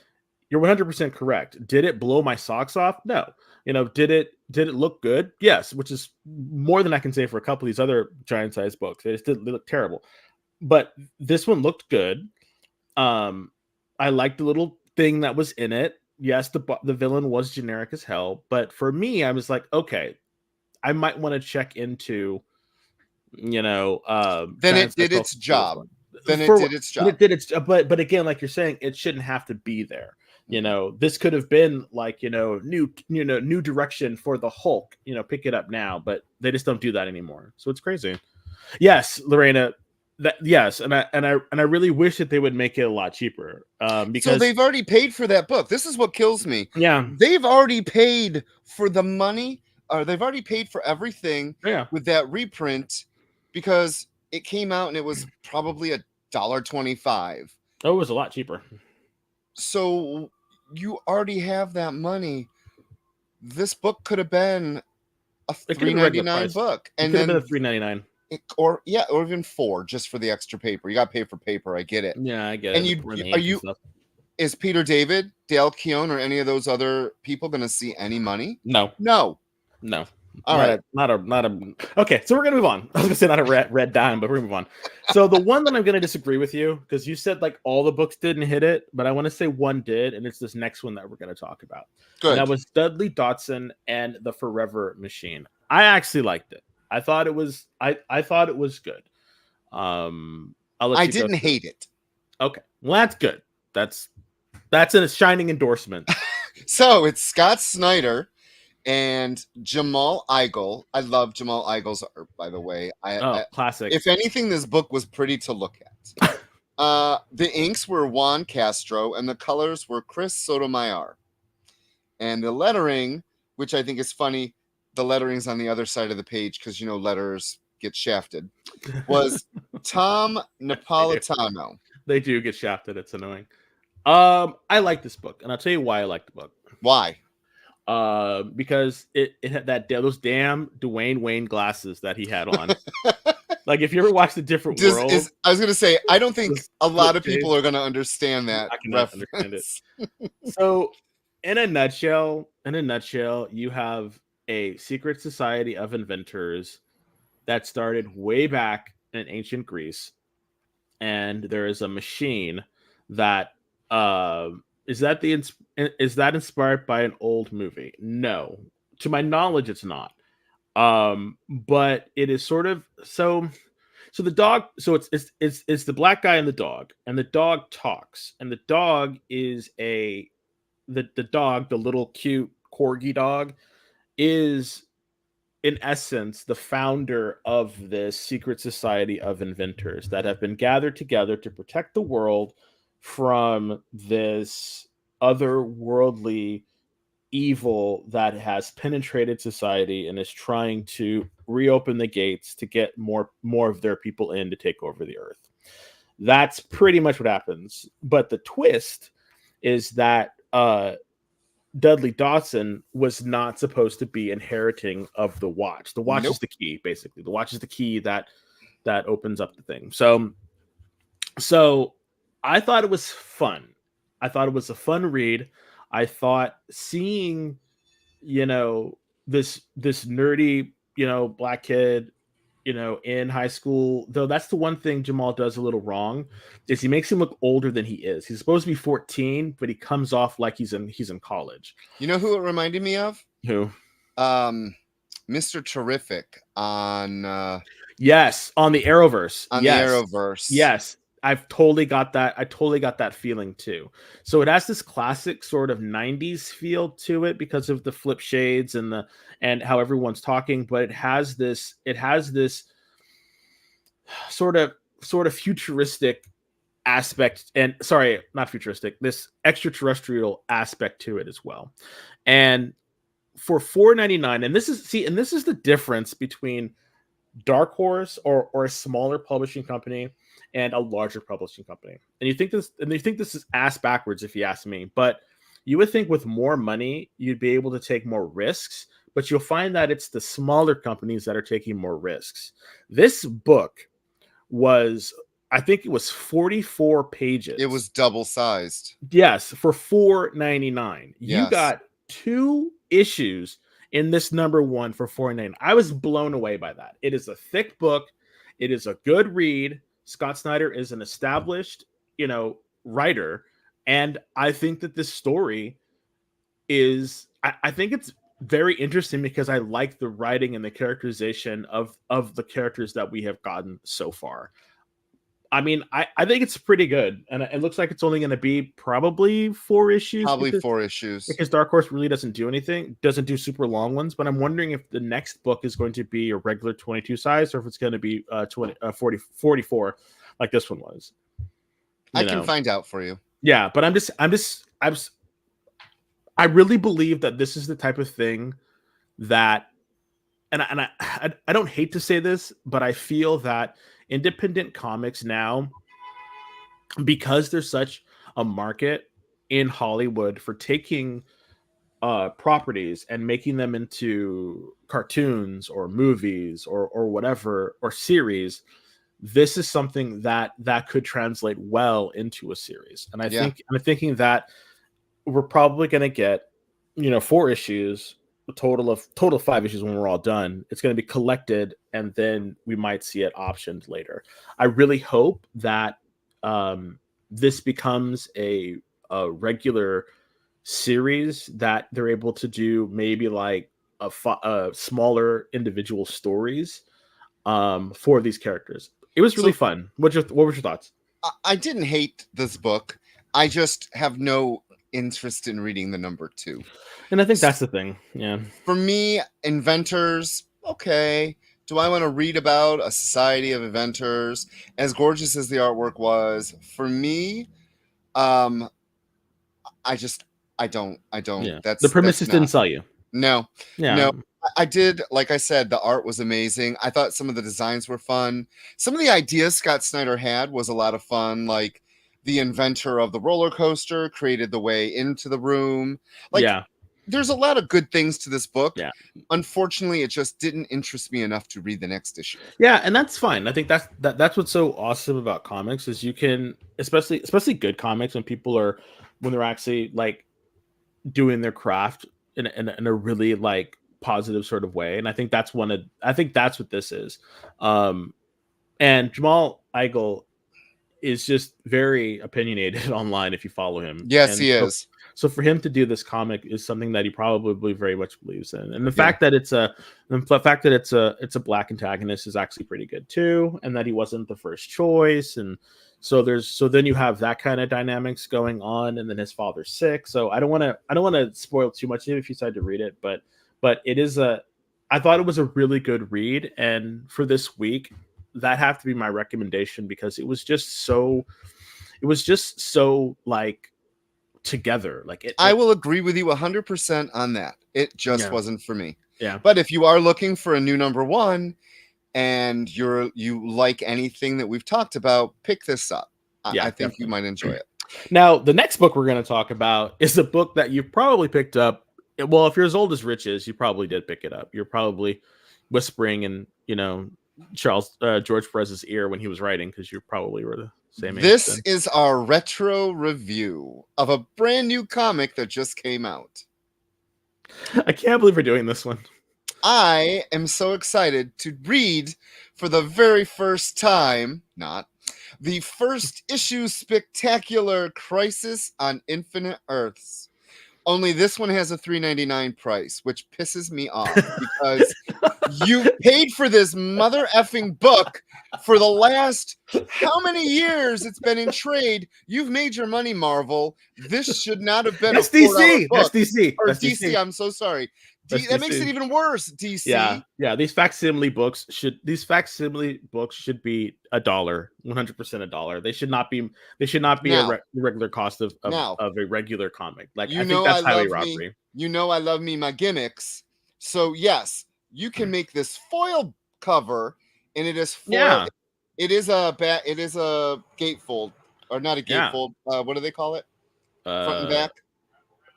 you're 100% correct. Did it blow my socks off? No. You know, did it look good? Yes, which is more than I can say for a couple of these other giant size books. They just didn't look terrible. But this one looked good. I liked the little thing that was in it. Yes, the villain was generic as hell, but for me, I was like, okay, I might want to check into, you know, then it did its job. But again, like you're saying, it shouldn't have to be there. You know, this could have been like, you know, new direction for the Hulk, you know, pick it up now, but they just don't do that anymore. So it's crazy. Yes, Lorena, yes, and I really wish that they would make it a lot cheaper. Because so they've already paid for that book. This is what kills me. Yeah, they've already paid for the money, or they've already paid for everything. Yeah. With that reprint, because it came out and it was probably $1.25. Oh, it was a lot cheaper. So you already have that money. This book could have been a $3.99 book, and then a $3.99. Or even $4 just for the extra paper. You got to pay for paper. I get it. Yeah, I get it. And is Peter David, Dale Keown, or any of those other people going to see any money? No. All right. Okay, so we're gonna move on. I was gonna say not a red dime, but we're gonna move on. So the one that I'm gonna disagree with you, because you said like all the books didn't hit it, but I want to say one did, and it's this next one that we're gonna talk about. Good. And that was Dudley Dotson and the Forever Machine. I actually liked it. I thought it was good. I didn't hate it. Okay, well that's good. That's That's a shining endorsement. So it's Scott Snyder and Jamal Igle. I love Jamal Igle's art, by the way. Classic. If anything, this book was pretty to look at. The inks were Juan Castro, and the colors were Chris Sotomayor. And the lettering, which I think is funny, the lettering's on the other side of the page because, you know, letters get shafted, was Tom Napolitano. They do get shafted. It's annoying. I like this book, and I'll tell you why I like the book. Why? Because it had those damn Dwayne Wayne glasses that he had on. Like, if you ever watched A Different World, I was going to say, I don't think a lot of people are going to understand that. I cannot understand it. So, in a nutshell, you have a secret society of inventors that started way back in ancient Greece, and there is a machine that is that inspired by an old movie? No, to my knowledge, it's not. But it is sort of so the dog. So it's the black guy and the dog talks, and the dog is the little cute corgi dog, is in essence the founder of this secret society of inventors that have been gathered together to protect the world from this otherworldly evil that has penetrated society and is trying to reopen the gates to get more of their people in to take over the earth. That's pretty much what happens. But the twist is that Dudley Dawson was not supposed to be inheriting of the watch. The watch is the key, basically. The watch is the key that opens up the thing. So I thought it was fun. I thought it was a fun read. I thought seeing, this nerdy, black kid, in high school, though that's the one thing Jamal does a little wrong, is he makes him look older than he is. He's supposed to be 14, but he comes off like he's in college. You know who it reminded me of? Who? Mr. Terrific on yes, on the Arrowverse. The Arrowverse. Yes. I've totally got that. I totally got that feeling too. So it has this classic sort of 90s feel to it because of the flip shades and how everyone's talking, but it has this sort of futuristic aspect, and sorry, not futuristic, this extraterrestrial aspect to it as well. And for $4.99, and this is the difference between Dark Horse or a smaller publishing company and a larger publishing company. And you think this is ass backwards if you ask me, but you would think with more money you'd be able to take more risks, but you'll find that it's the smaller companies that are taking more risks. This book was, I think it was 44 pages. It was double sized. Yes, for $4.99. Yes. You got 2 issues in this number 1 for $4.99. I was blown away by that. It is a thick book. It is a good read. Scott Snyder is an established, writer, and I think that this story is. I think it's very interesting because I like the writing and the characterization of the characters that we have gotten so far. I mean, I think it's pretty good, and it looks like it's only going to be probably 4 issues. Probably 4 issues. Because Dark Horse really doesn't do super long ones, but I'm wondering if the next book is going to be a regular 22 size or if it's going to be 44 like this one was. I can find out for you. Yeah, but I really believe that this is the type of thing that, and I don't hate to say this, but I feel that independent comics now, because there's such a market in Hollywood for taking properties and making them into cartoons or movies or whatever, or series, this is something that could translate well into a series. And I'm thinking that we're probably going to get 4 issues, a total of 5 issues when we're all done. It's going to be collected, and then we might see it optioned later. I really hope that this becomes a regular series that they're able to do, maybe like a smaller individual stories for these characters. It was really fun. What were your thoughts? I didn't hate this book. I just have no interest in reading the number 2. And I think that's the thing. Yeah. For me, inventors, okay. Do I want to read about a society of inventors? As gorgeous as the artwork was, for me, um, I don't. Yeah. The That's premise just didn't not. sell you. No, Yeah. no. I did, like I said, the art was amazing. I thought some of the designs were fun. Some of the ideas Scott Snyder had was a lot of fun. Like the inventor of the roller coaster created the way into the room. Like, Yeah. there's a lot of good things to this book. Yeah. Unfortunately, it just didn't interest me enough to read the next issue. Yeah, and that's fine. I think that's what's so awesome about comics is you can, especially good comics, when they're actually like doing their craft in a really like positive sort of way. And I think that's what this is. And Jamal Igle is just very opinionated online if you follow him. Yes, and he is. So for him to do this comic is something that he probably very much believes in. And the fact that it's a black antagonist is actually pretty good too, and that he wasn't the first choice. And so then you have that kind of dynamics going on, and then his father's sick. So I don't want to spoil too much if you decide to read it, but I thought it was a really good read, and for this week that have to be my recommendation because it was just so like together. Like I will agree with you 100% on that. It just wasn't for me. Yeah. But if you are looking for a new number 1 and you like anything that we've talked about, pick this up. I think you might enjoy it. Now, the next book we're going to talk about is a book that you've probably picked up. Well, if you're as old as Rich is, you probably did pick it up. You're probably whispering in, George Perez's ear when he was writing because you probably were the same age. This is our retro review of a brand new comic that just came out. I can't believe we're doing this one. I am so excited to read for the very first time, the first issue spectacular Crisis on Infinite Earths. Only this one has a $3.99 price, which pisses me off because you paid for this mother effing book for the last how many years it's been in trade. You've made your money, Marvel. This should not have been That's a $4 DC. book. That's DC. Or That's DC. I'm so sorry. That makes it even worse. DC. Yeah. These facsimile books should be $100%, $1. They should not be a regular cost of a regular comic. Like I think that's highway robbery. I love me my gimmicks. So yes, you can make this foil cover, and it is foil. Yeah. It is a gatefold, or not a gatefold. What do they call it? Front and back.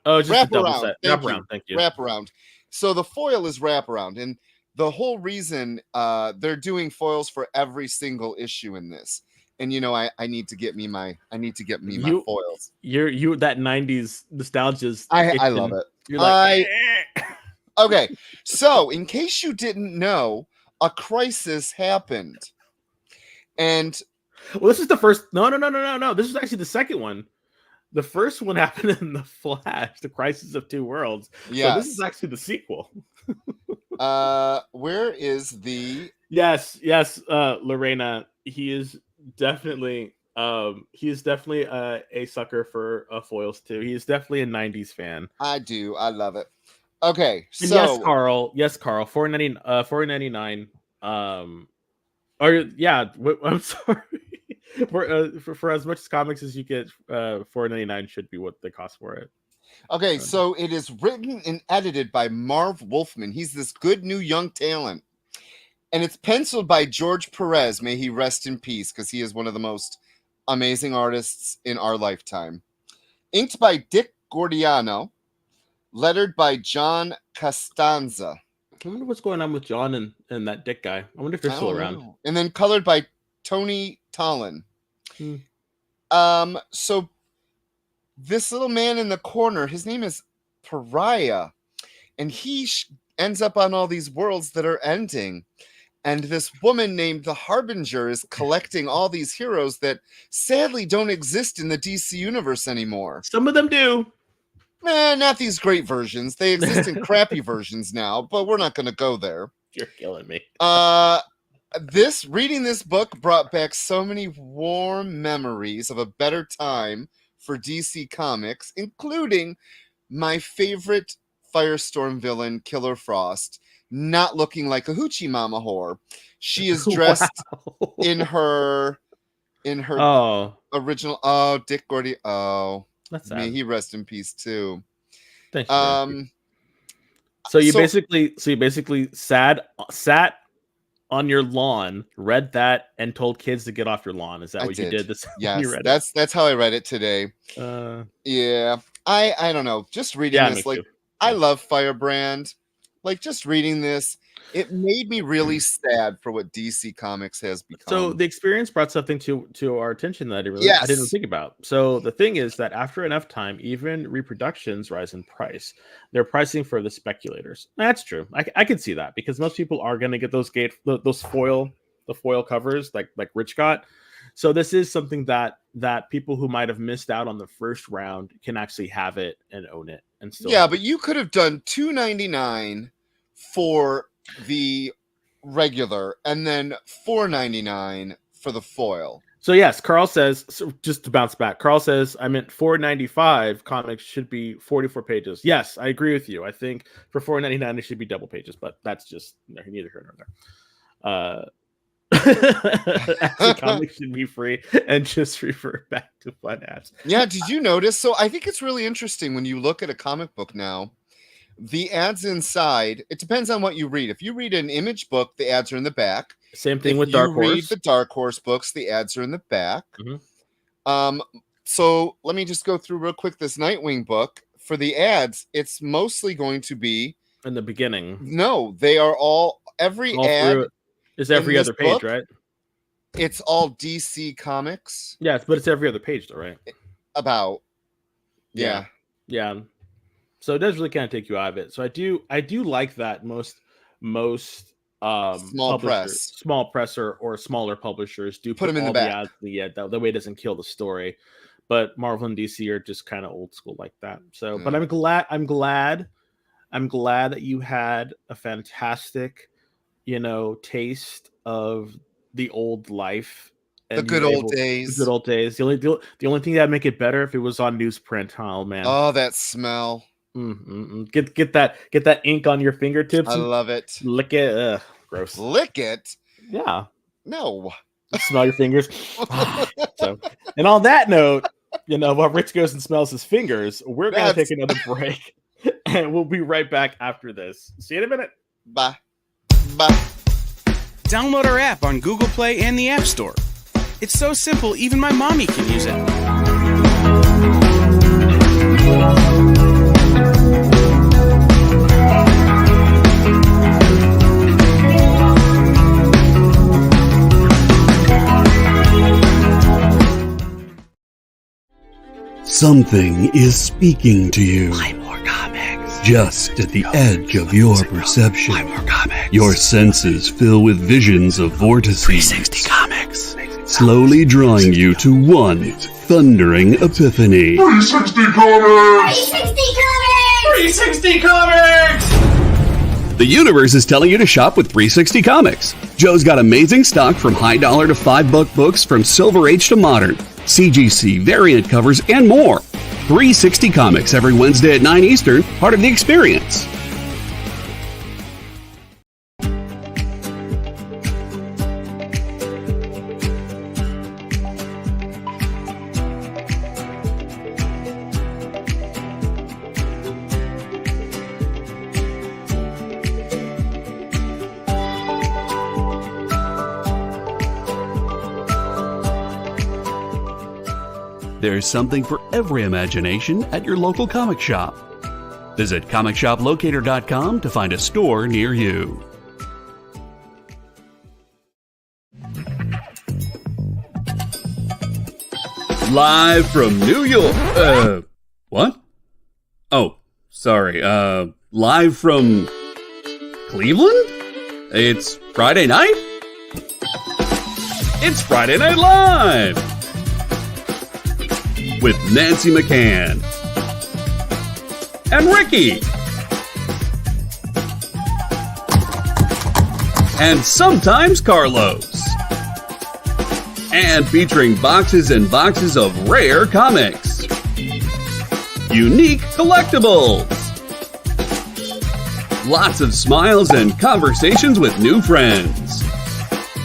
Oh, just wrap a double around. set. Wrap around. Thank you. Wrap around. So the foil is wraparound, and the whole reason they're doing foils for every single issue in this. And I need to get me my foils. You that 90s nostalgia's I love it. You're like Okay. So in case you didn't know, a crisis happened. And this is the first no. This is actually the second one. The first one happened in The Flash, The Crisis of Two Worlds. Yeah. So this is actually the sequel. Where is the... Yes, Lorena, he is definitely a sucker for foils too. He is definitely a 90s fan. I do. I love it. Okay, so... And yes, Carl, $4.99. I'm sorry. For as much comics as you get, $4.99 should be what the cost for it. Okay, so it is written and edited by Marv Wolfman. He's this good new young talent. And it's penciled by George Perez. May he rest in peace, because he is one of the most amazing artists in our lifetime. Inked by Dick Gordiano. Lettered by John Costanza. I wonder what's going on with John and that Dick guy. I wonder if they're still around. And then colored by Tony Tollin. So this little man in the corner, his name is Pariah, and he ends up on all these worlds that are ending. And this woman named the Harbinger is collecting all these heroes that sadly don't exist in the DC universe anymore. Some of them do. Not these great versions. They exist in crappy versions now, but we're not going to go there. You're killing me. Reading this book brought back so many warm memories of a better time for DC Comics, including my favorite Firestorm villain, Killer Frost, not looking like a hoochie mama whore. She is dressed in her original. Dick Gordy. That's may he rest in peace too. Thank you. So you basically sat on your lawn, read that, and told kids to get off your lawn. Is that what you did? This yes, you read that's how I read it today. Yeah, I don't know. Just reading this, like, I love Firebrand. Like, just reading this, it made me really sad for what DC Comics has become. So the experience brought something to our attention that I didn't think about. So the thing is that after enough time, even reproductions rise in price. They're pricing for the speculators. That's true. I can see that, because most people are going to get those foil covers like Rich got. So this is something that people who might have missed out on the first round can actually have it and own it and still. Yeah, but you could have done $2.99 for the regular and then $4.99 for the foil. So yes, Carl says, so just to bounce back, Carl says, I meant $4.95 comics should be 44 pages. Yes, I agree with you. I think for $4.99 it should be double pages, but that's just neither here nor there. Actually, comics should be free, and just refer back to fun ads. Yeah, did you notice? So I think it's really interesting when you look at a comic book now. The ads inside, it depends on what you read. If you read an Image book, the ads are in the back. Same thing with Dark Horse. Read the Dark Horse books, the ads are in the back. So let me just go through real quick this Nightwing book. For the ads, it's mostly going to be in the beginning. No, they are all every ad is every other page, book, right? It's all DC Comics. Yeah, but it's every other page, though, right? About. Yeah. So it does really kind of take you out of it. So I do like that most small press or smaller publishers do put them in the back. That way it doesn't kill the story. But Marvel and DC are just kind of old school like that. So, but I'm glad that you had a fantastic, taste of the old life. The good old days. The good old days. The only thing that'd make it better if it was on newsprint. Oh man. Oh, that smell. Get that ink on your fingertips. I love it. Lick it. Ugh, gross. Lick it? Yeah. No. Smell your fingers. So, and on that note, while Rich goes and smells his fingers, we're gonna take another break, and we'll be right back after this. See you in a minute. Bye. Download our app on Google Play and the App Store. It's so simple, even my mommy can use it. Something is speaking to you. Buy more comics. Just at the edge of your perception. Buy more comics. Your senses fill with visions of vortices. 360 comics. Slowly drawing you to one thundering epiphany. 360 comics! 360 comics! The universe is telling you to shop with 360 Comics. Joe's got amazing stock from high dollar to $5 books from Silver Age to modern, CGC, variant covers, and more. 360 Comics every Wednesday at 9 Eastern, part of the experience. There's something for every imagination at your local comic shop. Visit comicshoplocator.com to find a store near you. Live from New York. What? Oh, sorry. Live from Cleveland? It's Friday night? It's Friday Night Live! With Nancy McCann and Ricky and sometimes Carlos, and featuring boxes and boxes of rare comics. unique collectibles, lots of smiles and conversations with new friends.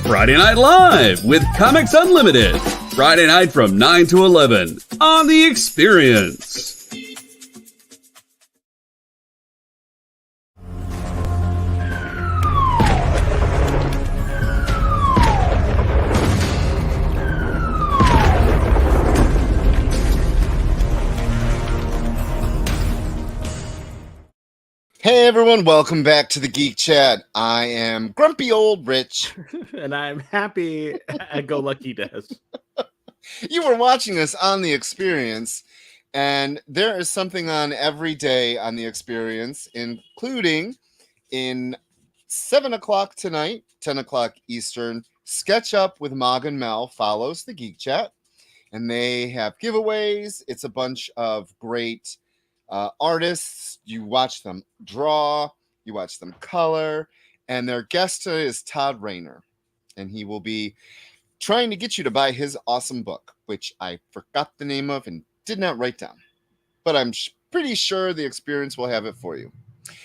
Friday Night Live with Comics Unlimited. Friday night from 9 to 11 on The Experience. Hey everyone, welcome back to the Geek Chat. I am Grumpy Old Rich. And I'm happy Go Lucky Des. You were watching us on The Experience, and there is something on every day on The Experience, including in 7 o'clock tonight, 10 o'clock Eastern, Sketch Up with Mog and Mel follows the Geek Chat, and they have giveaways. It's a bunch of great artists. You watch them draw, you watch them color, and their guest today is Todd Rayner, and he will be trying to get you to buy his awesome book, which I forgot the name of and did not write down, but I'm pretty sure the Experience will have it for you.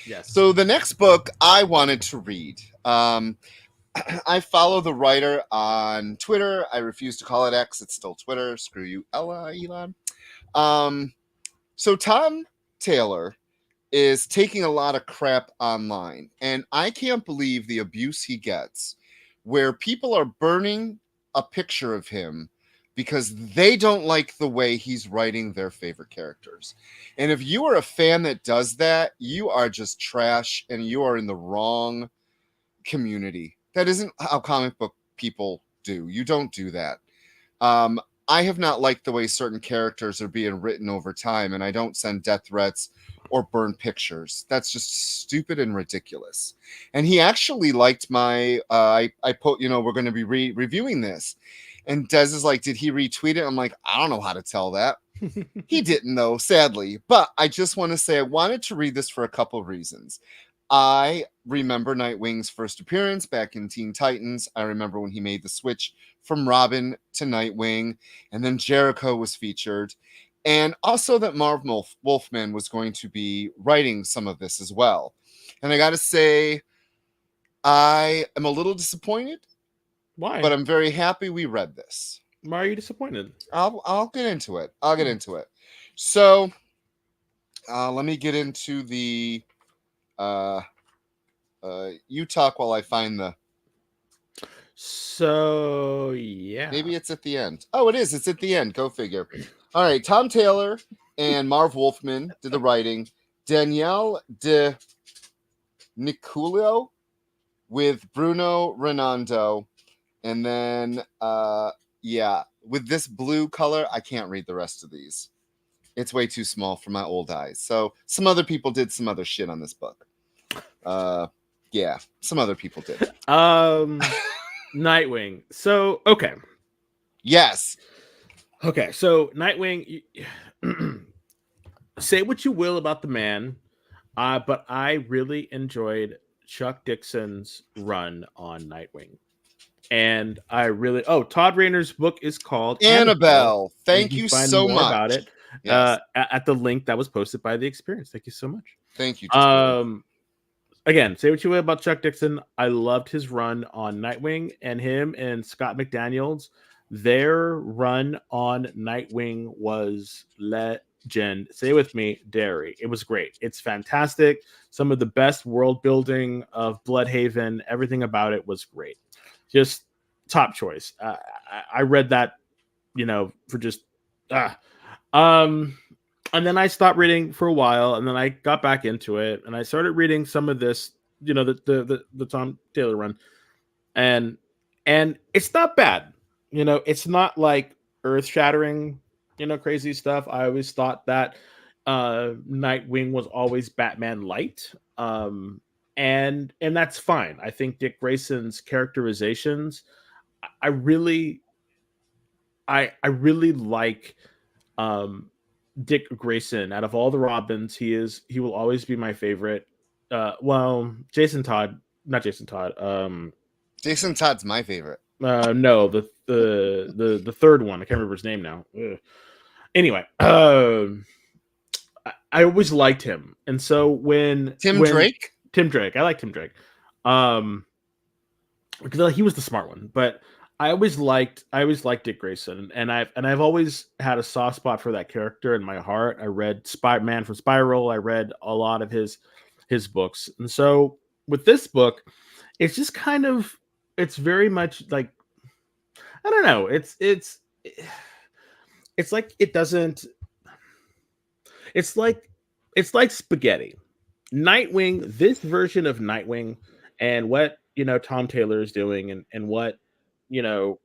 Yes. So the next book I wanted to read, I follow the writer on Twitter. I refuse to call it X. It's still Twitter. Screw you, Elon. So Tom Taylor is taking a lot of crap online, and I can't believe the abuse he gets, where people are burning a picture of him because they don't like the way he's writing their favorite characters. And if you are a fan that does that, you are just trash and you are in the wrong community. That isn't how comic book people do. You don't do that. I have not liked the way certain characters are being written over time, and I don't send death threats or burn pictures. That's just stupid and ridiculous. And he actually liked my, I put, we're going to be reviewing this. And Des is like, did he retweet it? I'm like, I don't know how to tell that. He didn't though, sadly. But I just want to say I wanted to read this for a couple reasons. I remember Nightwing's first appearance back in Teen Titans. I remember when he made the switch from Robin to Nightwing, and then Jericho was featured. And also that Marv Wolfman was going to be writing some of this as well. And I got to say, I am a little disappointed. Why? But I'm very happy we read this. Why are you disappointed? I'll get into it. So let me get into the you talk while I find the. So yeah, maybe it's at the end. Oh, it is. It's at the end. Go figure. All right, Tom Taylor and Marv Wolfman did the writing. Danielle De Niculio with Bruno Renando. And then, with this blue color, I can't read the rest of these. It's way too small for my old eyes. So some other people did some other shit on this book. Some other people did. Nightwing. So, okay. Yes. Okay, so Nightwing, say what you will about the man, but I really enjoyed Chuck Dixon's run on Nightwing. And I really, Todd Rayner's book is called Annabelle. Thank you so much about it. Yes. At the link that was posted by The Experience. Thank you so much. Thank you. Again, say what you will about Chuck Dixon. I loved his run on Nightwing, and him and Scott McDaniels, their run on Nightwing was legend. Say it with me, Derry. It was great. It's fantastic. Some of the best world building of Bloodhaven. Everything about it was great. Just top choice. I read that, for just, and then I stopped reading for a while, and then I got back into it, and I started reading some of this, the Tom Taylor run, and it's not bad. It's not like earth shattering, crazy stuff. I always thought that Nightwing was always Batman light. And that's fine. I think Dick Grayson's characterizations, I really like Dick Grayson. Out of all the Robins, he will always be my favorite. Jason Todd, not Jason Todd. Jason Todd's my favorite. No, the third one. I can't remember his name now. Ugh. Anyway, I always liked him, and so when Tim Drake? Tim Drake, I like Tim Drake, because he was the smart one. But I always liked Dick Grayson, and I've always had a soft spot for that character in my heart. I read Man from Spiral. I read a lot of his books, and so with this book, it's just kind of it's very much like I don't know. It's like it doesn't. It's like spaghetti. Nightwing, this version of Nightwing, and what Tom Taylor is doing, and what you know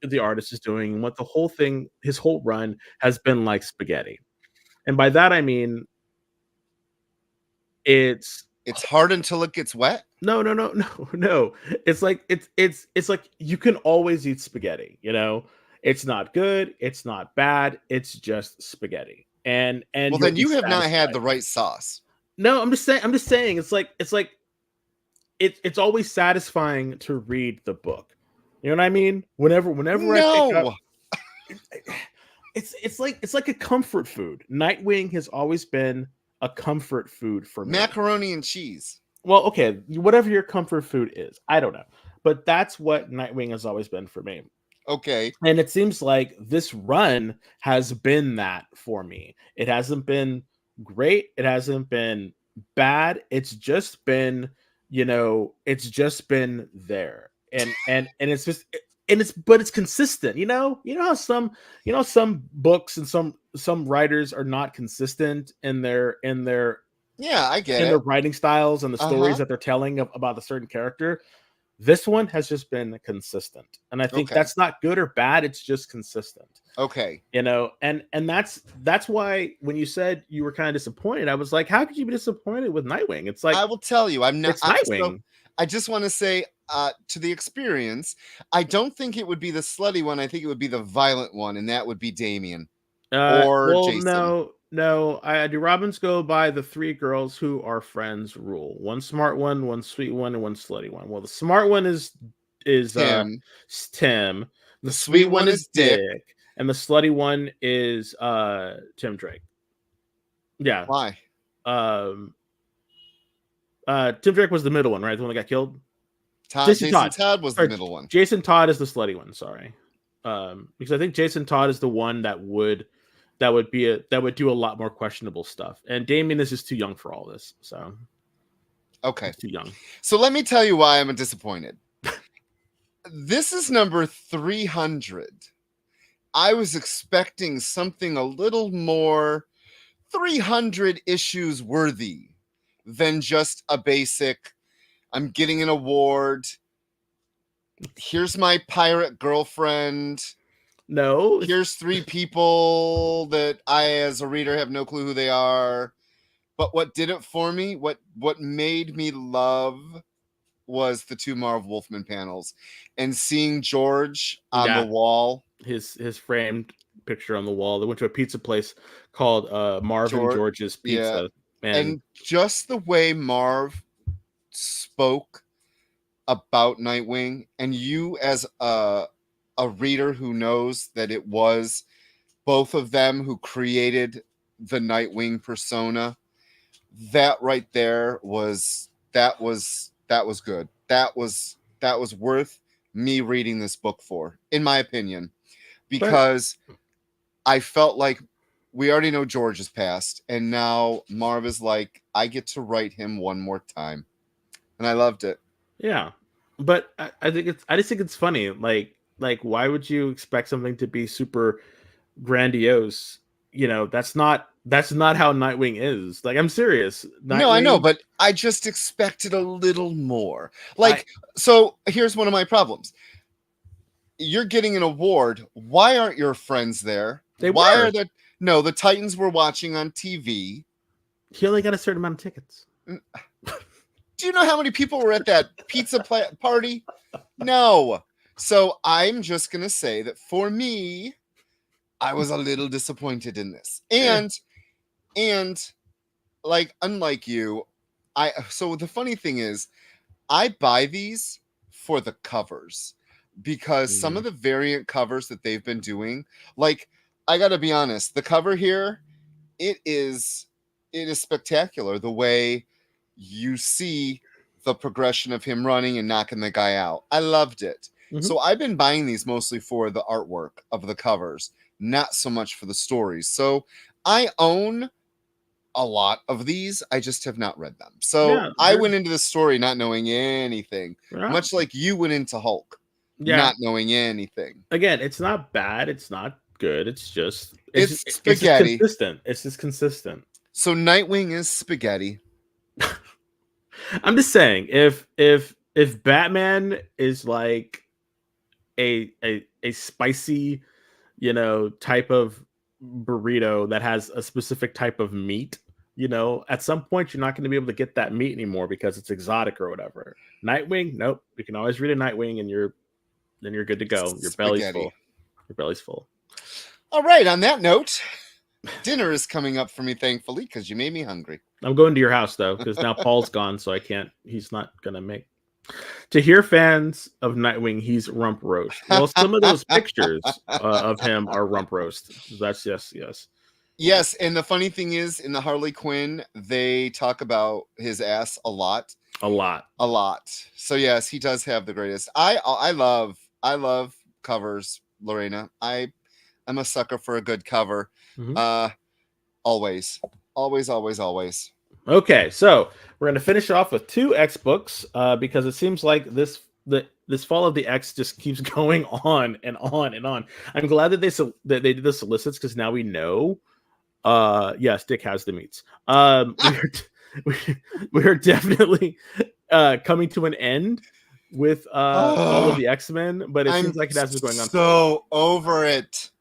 the artist is doing, and what the whole thing, his whole run has been like spaghetti. And by that I mean it's It's hard until it gets wet. no. It's like you can always eat spaghetti. It's not good, it's not bad, it's just spaghetti. And Well, you'll then be you have not had satisfied. the right sauce. No, I'm just saying it's always satisfying to read the book. You know what I mean? Whenever I pick up No. it's like a comfort food. Nightwing has always been a comfort food for me. Macaroni and cheese. Well, okay, whatever your comfort food is, I don't know. But that's what Nightwing has always been for me. Okay. And it seems like this run has been that for me. It hasn't been great. It hasn't been bad. It's just been, it's just been there. And it's just but it's consistent. How some books and some writers are not consistent in their Yeah, I get in their it. writing styles and the stories that they're telling about a certain character. This one has just been consistent, and I think Okay. that's not good or bad. It's just consistent, Okay. and that's why when you said you were kind of disappointed, I was like, how could you be disappointed with Nightwing? It's like I will tell you, I'm not. it's Nightwing. I just want to say to the experience, I don't think it would be the slutty one. I think it would be the violent one, and that would be Damien or Well, Jason. no. I do Robins go by the three girls who are friends rule: one smart one, one sweet one, and one slutty one. Well, the smart one is Tim. Tim. The sweet sweet one one is is Dick. Dick, and the slutty one is Tim Drake. Yeah. Why? Tim Drake was the middle one, right? The one that got killed. Jason Todd. Todd was the Or middle one. Jason Todd is the slutty one. Sorry, because I think Jason Todd is the one that would do a lot more questionable stuff, and Damien is just too young for all this. So Okay. he's too young. So let me tell you why I'm disappointed. This is number 300. I was expecting something a little more 300 issues worthy than just a basic, I'm getting an award. Here's my pirate girlfriend. No, Here's three people that I, as a reader, have no clue who they are. But what did it for me, what made me love was the two Marv Wolfman panels and seeing George on Yeah. the wall. his framed picture on the wall. They went to a pizza place called Marvin George's Pizza, And just the way Marv spoke about Nightwing, and you as a reader who knows that it was both of them who created the Nightwing persona, that right there was good. That was worth me reading this book for, in my opinion, because I felt like we already know George's past, and now Marv is like, I get to write him one more time, and I loved it. Yeah, but I just think it's funny. Like why would you expect something to be super grandiose? That's not how Nightwing is. Like, I'm serious. No, I know, Nightwing- but I just expected a little more. So here's one of my problems. You're getting an award. Why aren't your friends there? Why were. are the No, the Titans were watching on TV. He only got a certain amount of tickets. Do you know how many people were at that pizza party? No. So I'm just going to say that for me, I was a little disappointed in this. And like, unlike you, so the funny thing is, I buy these for the covers because some of the variant covers that they've been doing, like, I got to be honest, the cover here, it is it is spectacular the way you see the progression of him running and knocking the guy out. I loved it. Mhm. So I've been buying these mostly for the artwork of the covers, not so much for the stories. So I own a lot of these. I just have not read them. So Yeah, I went into the story not knowing anything, yeah, much like you went into Hulk, yeah. not knowing anything. Again, it's not bad. It's not good. It's just It's just spaghetti. consistent. It's just consistent. So Nightwing is spaghetti. I'm just saying, if Batman is like a spicy, type of burrito that has a specific type of meat, at some point you're not going to be able to get that meat anymore because it's exotic or whatever. Nightwing, nope. You can always read a Nightwing and then you're good to go. Your belly's Spaghetti. full. Your belly's full. All right. On that note, dinner is coming up for me, thankfully, because you made me hungry. I'm going to your house though, because now Paul's gone, so I can't. He's not gonna make. To hear fans of Nightwing, he's rump roast. Well, some of those pictures of him are rump roast. That's yes. Yes, and the funny thing is, in the Harley Quinn, they talk about his ass a lot. A lot. So yes, he does have the greatest. I love covers, Lorena. I'm a sucker for a good cover. Mhm. Always. Okay, so we're gonna finish off with 2 X books because it seems like this Fall of the X just keeps going on and on and on. I'm glad that they did the solicits because now we know. Yes, Dick has the meats. We're definitely coming to an end with all of the X-Men, but it seems like it has been going on. So over it.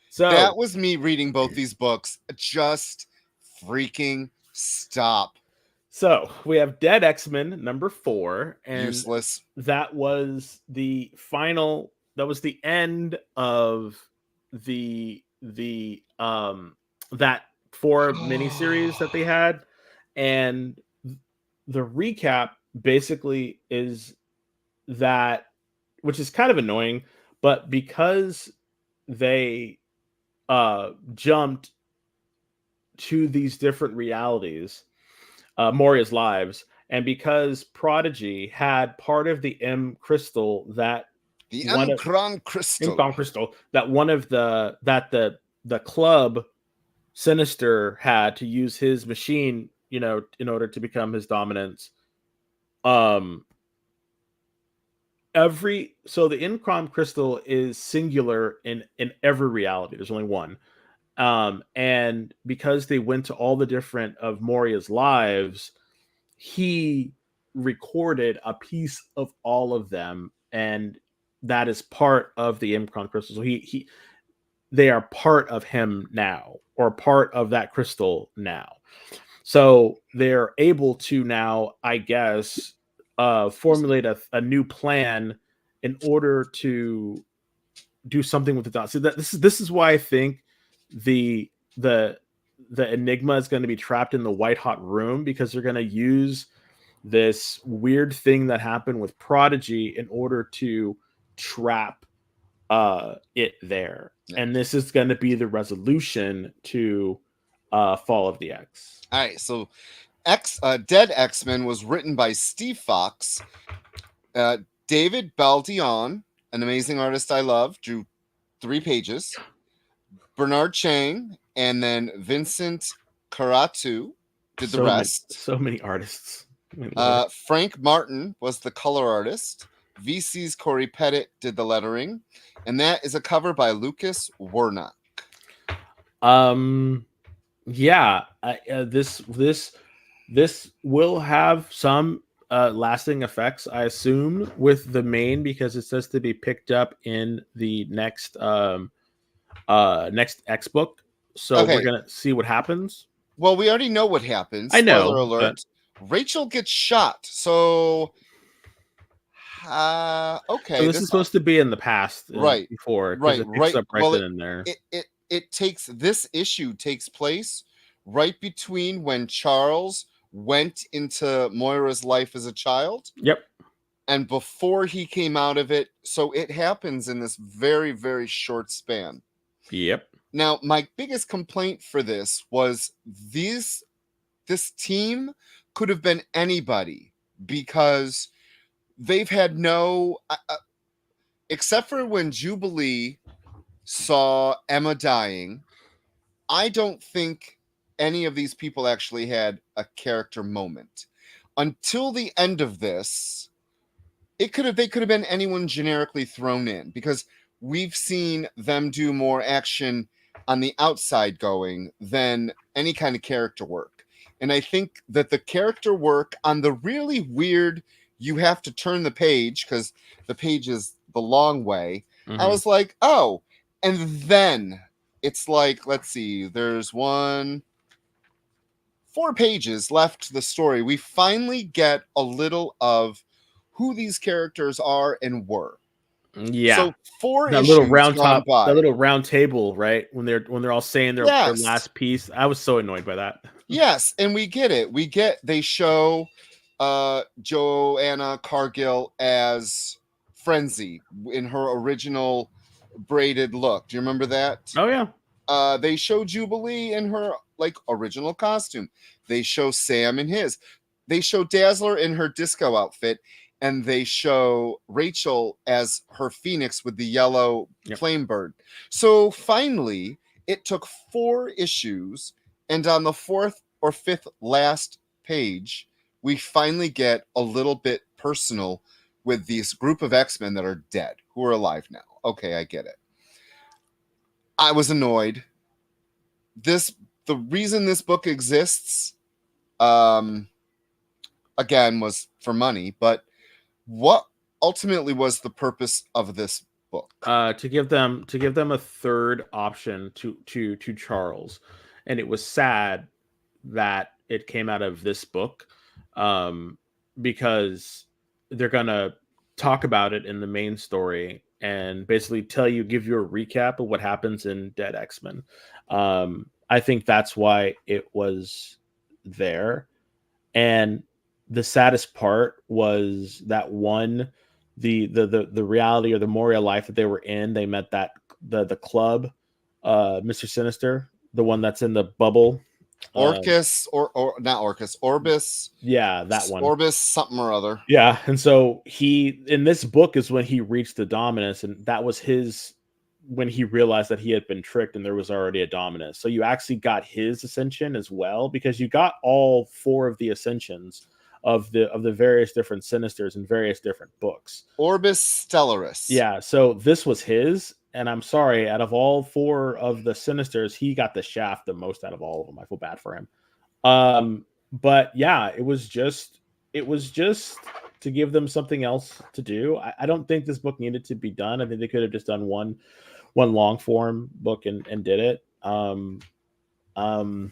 So that was me reading both these books. Just freaking stop. So we have Dead X-Men number 4, and useless. That was the final. That was the end of the that 4 miniseries that they had, and the recap basically is that, which is kind of annoying, but because they jumped to these different realities, Moria's lives, and because Prodigy had part of the M crystal that the Omicron crystal that one of the club Sinister had to use his machine, in order to become his dominance. So the Omicron crystal is singular in every reality. There's only one. And because they went to all the different of Moria's lives, he recorded a piece of all of them, and that is part of the Omicron crystal. So they are part of him now, or part of that crystal now. So they're able to now, I guess, formulate a new plan in order to do something with the dots. So this is why I think the Enigma is going to be trapped in the white hot room, because they're going to use this weird thing that happened with Prodigy in order to trap it there. Yeah. And this is going to be the resolution to Fall of the X. All right, so Dead X-Men was written by Steve Fox, David Baldion, an amazing artist I love, drew 3 pages, Bernard Chang, and then Vincent Karatu did the rest. So many artists. Frank Martin was the color artist. VC's Corey Pettit did the lettering, and that is a cover by Lucas Warnock. Yeah, this will have some lasting effects, I assume, with the main, because it says to be picked up in the next X book. So we're gonna see what happens. Well, we already know what happens. I know. Spoiler alert. Rachel gets shot. So okay. So this is supposed to be in the past, right? Before, right? It picks up right then and there. This issue takes place right between when Charles went into Moira's life as a child. Yep. And before he came out of it. So it happens in this very, very short span. Yep. Now, my biggest complaint for this was these this team could have been anybody because they've had no, except for when Jubilee saw Emma dying, I don't think any of these people actually had a character moment. Until the end of this, they could have been anyone generically thrown in because we've seen them do more action on the outside going than any kind of character work. And I think that the character work on the really weird, you have to turn the page because the page is the long way. I was like, oh, and then it's like, let's see, there's 4 pages left to the story. We finally get a little of who these characters are and were. Yeah. So 4 that issues little round gone top, by. that little round table, right? When they're all saying their Yes. last piece. I was so annoyed by that. Yes, and we get it. They show Joanna Cargill as Frenzy in her original braided look. Do you remember that? Oh yeah. They show Jubilee in her like original costume. They show Sam in his. They show Dazzler in her disco outfit, and they show Rachel as her Phoenix with the yellow flame bird. So finally, it took 4 issues, and on the 4th or 5th last page, we finally get a little bit personal with this group of X-Men that are dead, who are alive now. Okay, I get it. I was annoyed. The reason this book exists, again, was for money, but what ultimately was the purpose of this book? To give them a third option to Charles, and it was sad that it came out of this book, because they're gonna talk about it in the main story and basically give you a recap of what happens in Dead X-Men. I think that's why it was there. And the saddest part was that the reality or the Moria life that they were in. They met the club, Mr. Sinister, the one that's in the bubble. Orcus or not Orcus, Orbis. Yeah, that one. Orbis something or other. Yeah, and so he in this book is when he reached the Dominus, and that was when he realized that he had been tricked and there was already a Dominus. So you actually got his ascension as well, because you got all 4 of the ascensions of the various different Sinisters in various different books. Orbis Stellaris. Yeah, so this was his, and I'm sorry, out of all 4 of the Sinisters, he got the shaft the most out of all of them. I feel bad for him. But yeah, it was just to give them something else to do. I don't think this book needed to be done. I think they could have just done one long form book and did it. I don't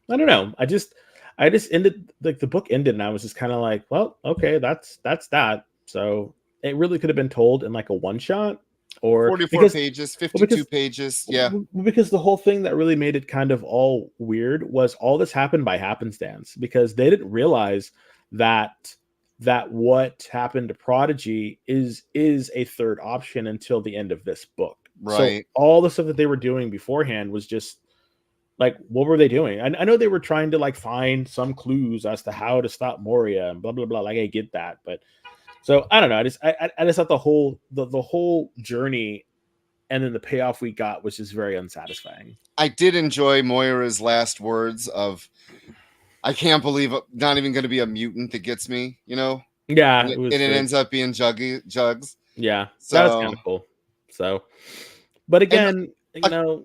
know. I just ended, like, the book ended and I was just kind of like, well, okay, that's that. So it really could have been told in like a one shot, or 44 pages, 52 pages. Yeah. Because the whole thing that really made it kind of all weird was all this happened by happenstance, because they didn't realize that what happened to Prodigy is a third option until the end of this book. Right. So all the stuff that they were doing beforehand was just like, what were they doing? I know they were trying to like find some clues as to how to stop Moria and blah blah blah. Like, I get that, but so I don't know. I just thought the whole journey and then the payoff we got was just very unsatisfying. I did enjoy Moira's last words of, I can't believe not even going to be a mutant that gets me, you know? Yeah. And it ends up being Jugs. Yeah. So, that was kind of cool. So, but again, you know,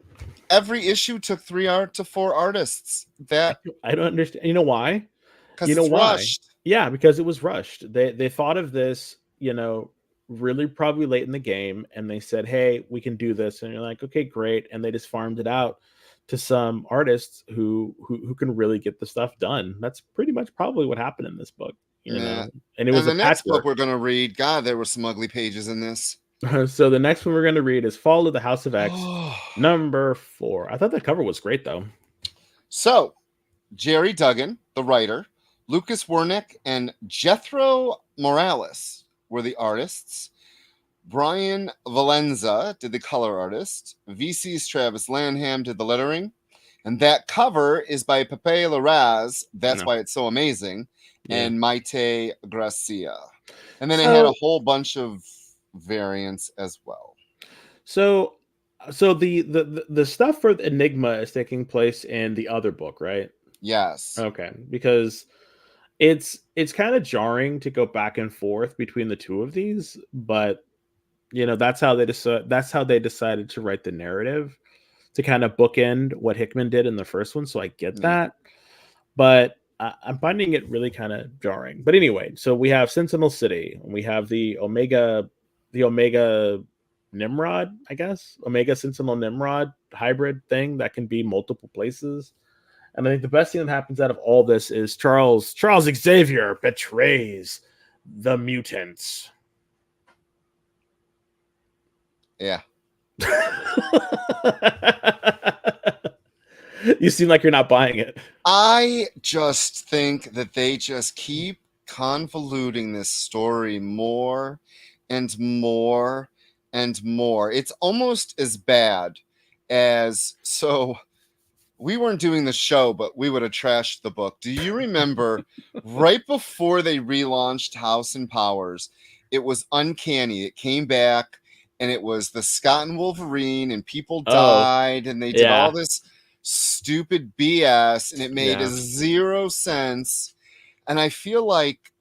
every issue took 3 to 4 artists. That I don't understand. You know why? Because you know it's why? rushed. Yeah, because it was rushed. They thought of this, you know, really probably late in the game, and they said, hey, we can do this. And you're like, okay, great. And they just farmed it out to some artists who can really get the stuff done. That's pretty much probably what happened in this book. You know? And it was the next patchwork. book we're going to read. God, there were some ugly pages in this. So the next one we're going to read is Fall of the House of X, number 4. I thought the cover was great, though. So, Jerry Duggan, the writer, Lucas Wernick, and Jethro Morales were the artists. Brian Valenza did the color artist. VC's Travis Lanham did the lettering. And that cover is by Pepe Larraz. That's No. why it's so amazing. Yeah. And Maite Gracia. And then it So- had a whole bunch of variants as well. So the stuff for the Enigma is taking place in the other book, right? Yes. Okay, because it's kind of jarring to go back and forth between the two of these, but that's how they decided to write the narrative, to kind of bookend what Hickman did in the first one. So I get that, but I'm finding it really kind of jarring. But anyway, so we have Sentinel City, and we have the Omega Nimrod, I guess, Omega Sentinel Nimrod hybrid thing that can be multiple places. And I think the best thing that happens out of all this is Charles Xavier betrays the mutants. Yeah. You seem like you're not buying it. I just think that they just keep convoluting this story more and more and more. It's almost as bad as, so we weren't doing the show, but we would have trashed the book. Do you remember right before they relaunched House and Powers, it was uncanny. It came back and it was the Scott and Wolverine and people died and they did all this stupid BS and it made zero sense. And I feel like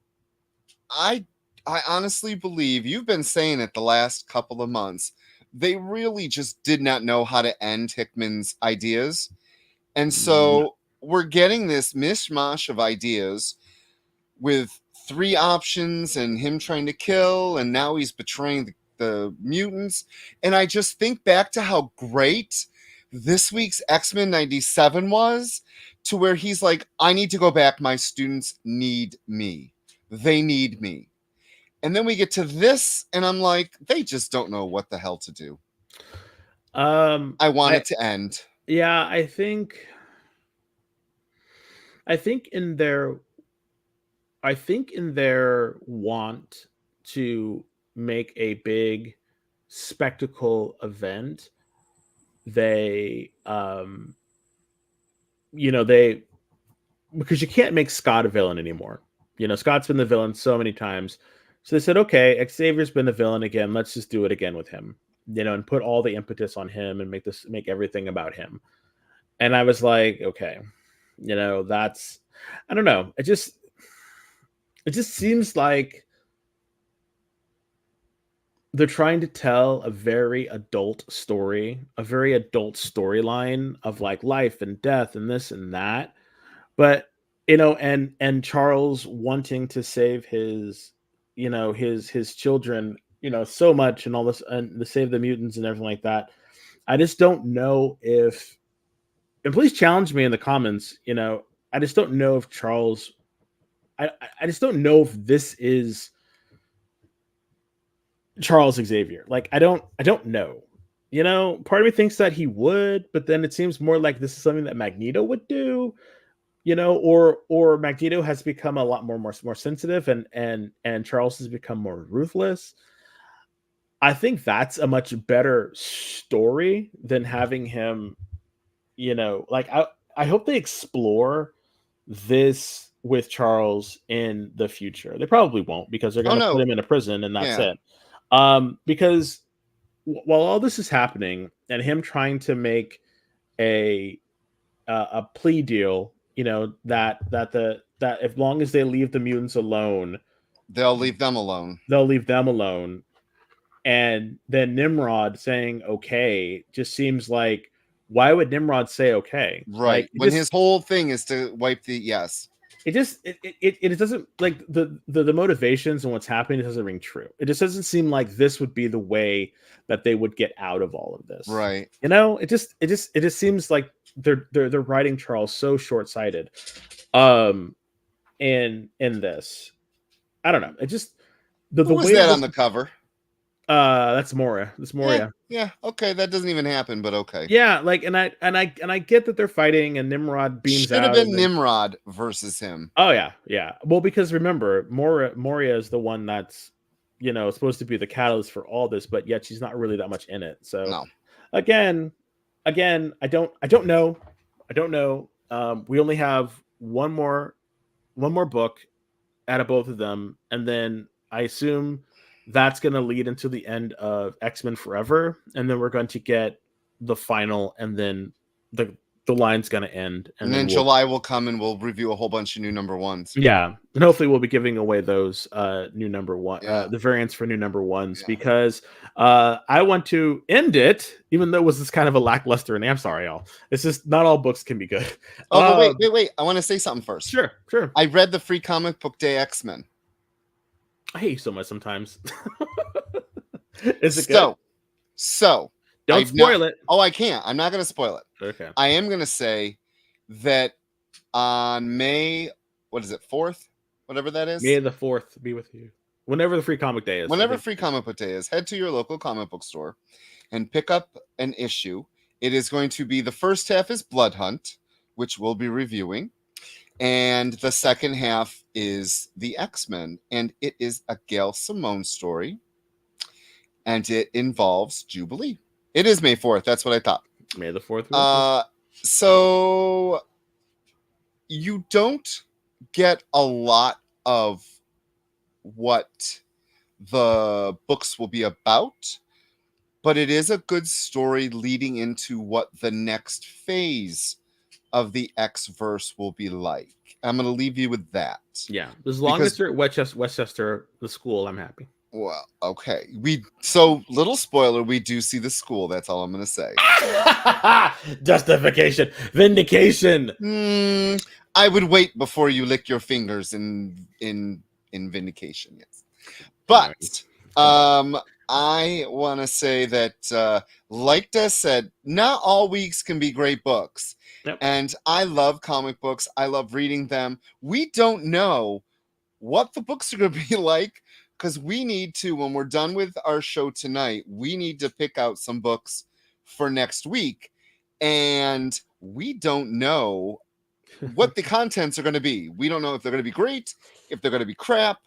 I honestly believe, you've been saying it the last couple of months, they really just did not know how to end Hickman's ideas. And so we're getting this mishmash of ideas with 3 options and him trying to kill, and now he's betraying the mutants. And I just think back to how great this week's X-Men 97 was, to where he's like, I need to go back. My students need me. They need me. And then we get to this, and I'm like, they just don't know what the hell to do. I want it to end. Yeah, I think in their want to make a big spectacle event, they because you can't make Scott a villain anymore. Scott's been the villain so many times. So they said, okay, Xavier's been the villain again. Let's just do it again with him, and put all the impetus on him and make everything about him. And I was like, okay, that's, I don't know. It just seems like they're trying to tell a very adult story, a very adult storyline of like life and death and this and that. But, and Charles wanting to save his children, so much and all this, and to save the mutants and everything like that. I just don't know if, and please challenge me in the comments, I just don't know if Charles, I just don't know if this is Charles Xavier. Like, I don't know. Part of me thinks that he would, but then it seems more like this is something that Magneto would do, or Magneto has become a lot more sensitive and Charles has become more ruthless. I think that's a much better story than having him, like I hope they explore this with Charles in the future. They probably won't, because they're going to put him in a prison and that's it. Because while all this is happening and him trying to make a plea deal, that as long as they leave the mutants alone, they'll leave them alone. And then Nimrod saying okay just seems like, why would Nimrod say okay? Right. Like, his whole thing is to wipe the it doesn't, like, the motivations and what's happening, it doesn't ring true. It just doesn't seem like this would be the way that they would get out of all of this. Right. It just seems like they're writing Charles so short-sighted. In this. I don't know. It just the Who was way that on the cover? That's Moria. That's Moria. Yeah. Okay, that doesn't even happen, but okay. Yeah, like, and I get that they're fighting, and Nimrod beams Should out. Have been Nimrod versus him. Oh yeah. Well, because remember, Moria is the one that's supposed to be the catalyst for all this, but yet she's not really that much in it. So no. Again, I don't know. I don't know. We only have one more book out of both of them, and then I assume that's going to lead into the end of X-Men Forever, and then we're going to get the final, and then the line's going to end, and then July will come and we'll review a whole bunch of new number ones. Yeah, and hopefully we'll be giving away those new number one, Yeah. the variants for new number ones, Yeah. because I want to end it, even though it was this kind of a lackluster. And I'm sorry, y'all. It's just not all books can be good. Oh, but wait! I want to say something first. Sure. I read the Free Comic Book Day X-Men. I hate you so much sometimes. Is it good? So Don't spoil it. Oh, I can't. I'm not going to spoil it. Okay. I am going to say that on May, what is it, 4th? Whatever that is. May the 4th be with you. Whenever the Free Comic Day is. Whenever Free Comic Book Day is, head to your local comic book store and pick up an issue. It is going to be, the first half is Blood Hunt, which we'll be reviewing. And the second half is the X-Men. And it is a Gail Simone story. And it involves Jubilee. It is May 4th. That's what I thought. May the 4th. So you don't get a lot of what the books will be about, but it is a good story leading into what the next phase of the X-verse will be like. I'm going to leave you with that. Yeah. As long as you're at Westchester, the school, I'm happy. Well, okay. So little spoiler, we do see the school. That's all I'm going to say. Justification, vindication. I would wait before you lick your fingers in vindication. Yes, but I want to say that, like Des said, not all weeks can be great books. Yep. And I love comic books. I love reading them. We don't know what the books are going to be like, because we need to, when we're done with our show tonight, we need to pick out some books for next week. And we don't know what the contents are going to be. We don't know if they're going to be great, if they're going to be crap.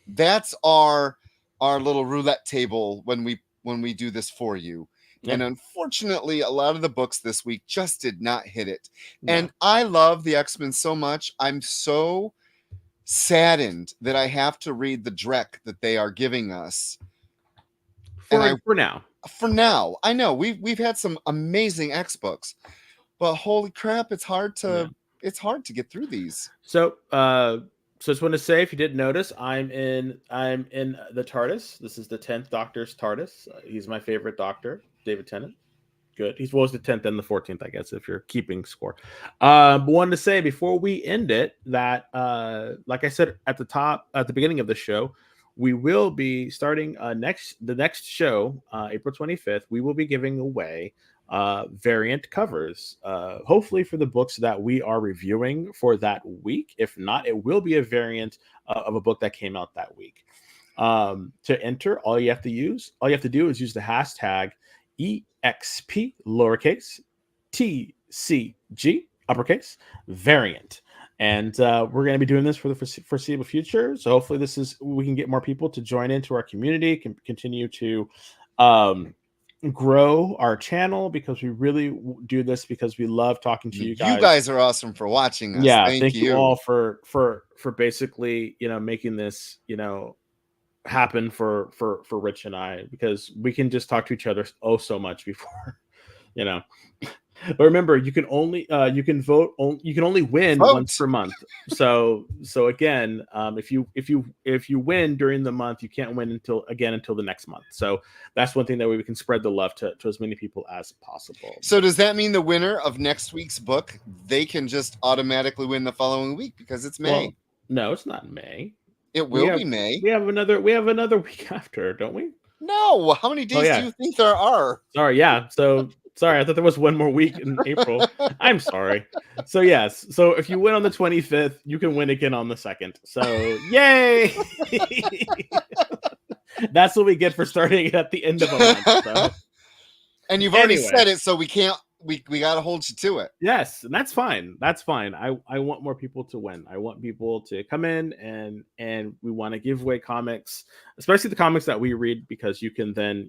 That's our little roulette table when we do this for you. Yeah. And unfortunately, a lot of the books this week just did not hit it. No. And I love the X-Men so much. I'm so saddened that I have to read the dreck that they are giving us. For now. For now. I know we've had some amazing X books, but holy crap, it's hard to get through these. So I just want to say, if you didn't notice, I'm in the TARDIS. This is the 10th Doctor's TARDIS. He's my favorite Doctor, David Tennant. Good. He's the 10th and the 14th, I guess, if you're keeping score. But wanted to say before we end it that, like I said at the beginning of the show, we will be starting the next show, April 25th. We will be giving away variant covers, hopefully for the books that we are reviewing for that week. If not, it will be a variant of a book that came out that week. To enter, all you have to do is use the hashtag EXP lowercase TCG uppercase variant. And we're going to be doing this for the foreseeable future. So hopefully we can get more people to join into our community, can continue to grow our channel, because we really do this because we love talking to you guys. You guys are awesome for watching us. Yeah, thank you all for basically, making this, happen for Rich and I, because we can just talk to each other so much before, But remember, you can only vote. You can only win once per month. So again, if you win during the month, you can't win until the next month. So that's one thing that we can spread the love to as many people as possible. So does that mean the winner of next week's book, they can just automatically win the following week because it's May? Well, no, it's not May. It will be May. We have another week after, don't we? No. How many days do you think there are? Sorry, yeah. So sorry, I thought there was one more week in April. I'm sorry. So yes. So if you win on the 25th, you can win again on the 2nd. So yay! That's what we get for starting it at the end of a month. So. And you've already said it, so we can't. We got to hold you to it. Yes, and that's fine. That's fine. I want more people to win. I want people to come in and we want to give away comics, especially the comics that we read, because you can then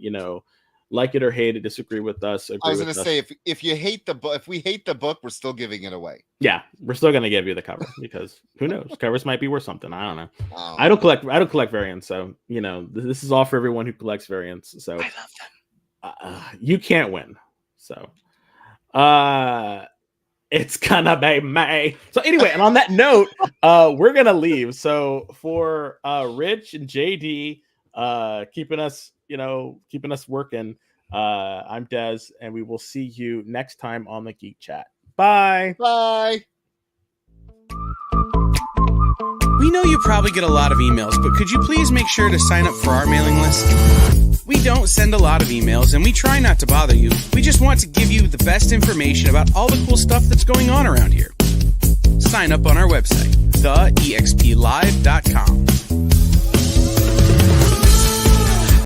like it or hate it, disagree with us. I was going to say, if you hate the book, if we hate the book, we're still giving it away. Yeah, we're still going to give you the cover because who knows? Covers might be worth something. I don't know. Oh. I don't collect variants, so you know this is all for everyone who collects variants. So I love them. You can't win. So it's gonna be May. So anyway, and on that note, we're gonna leave. So for Rich and JD, keeping us working. I'm Des, and we will see you next time on the Geek Chat. Bye. Bye. We know you probably get a lot of emails, but could you please make sure to sign up for our mailing list? We don't send a lot of emails, and we try not to bother you. We just want to give you the best information about all the cool stuff that's going on around here. Sign up on our website, theexplive.com.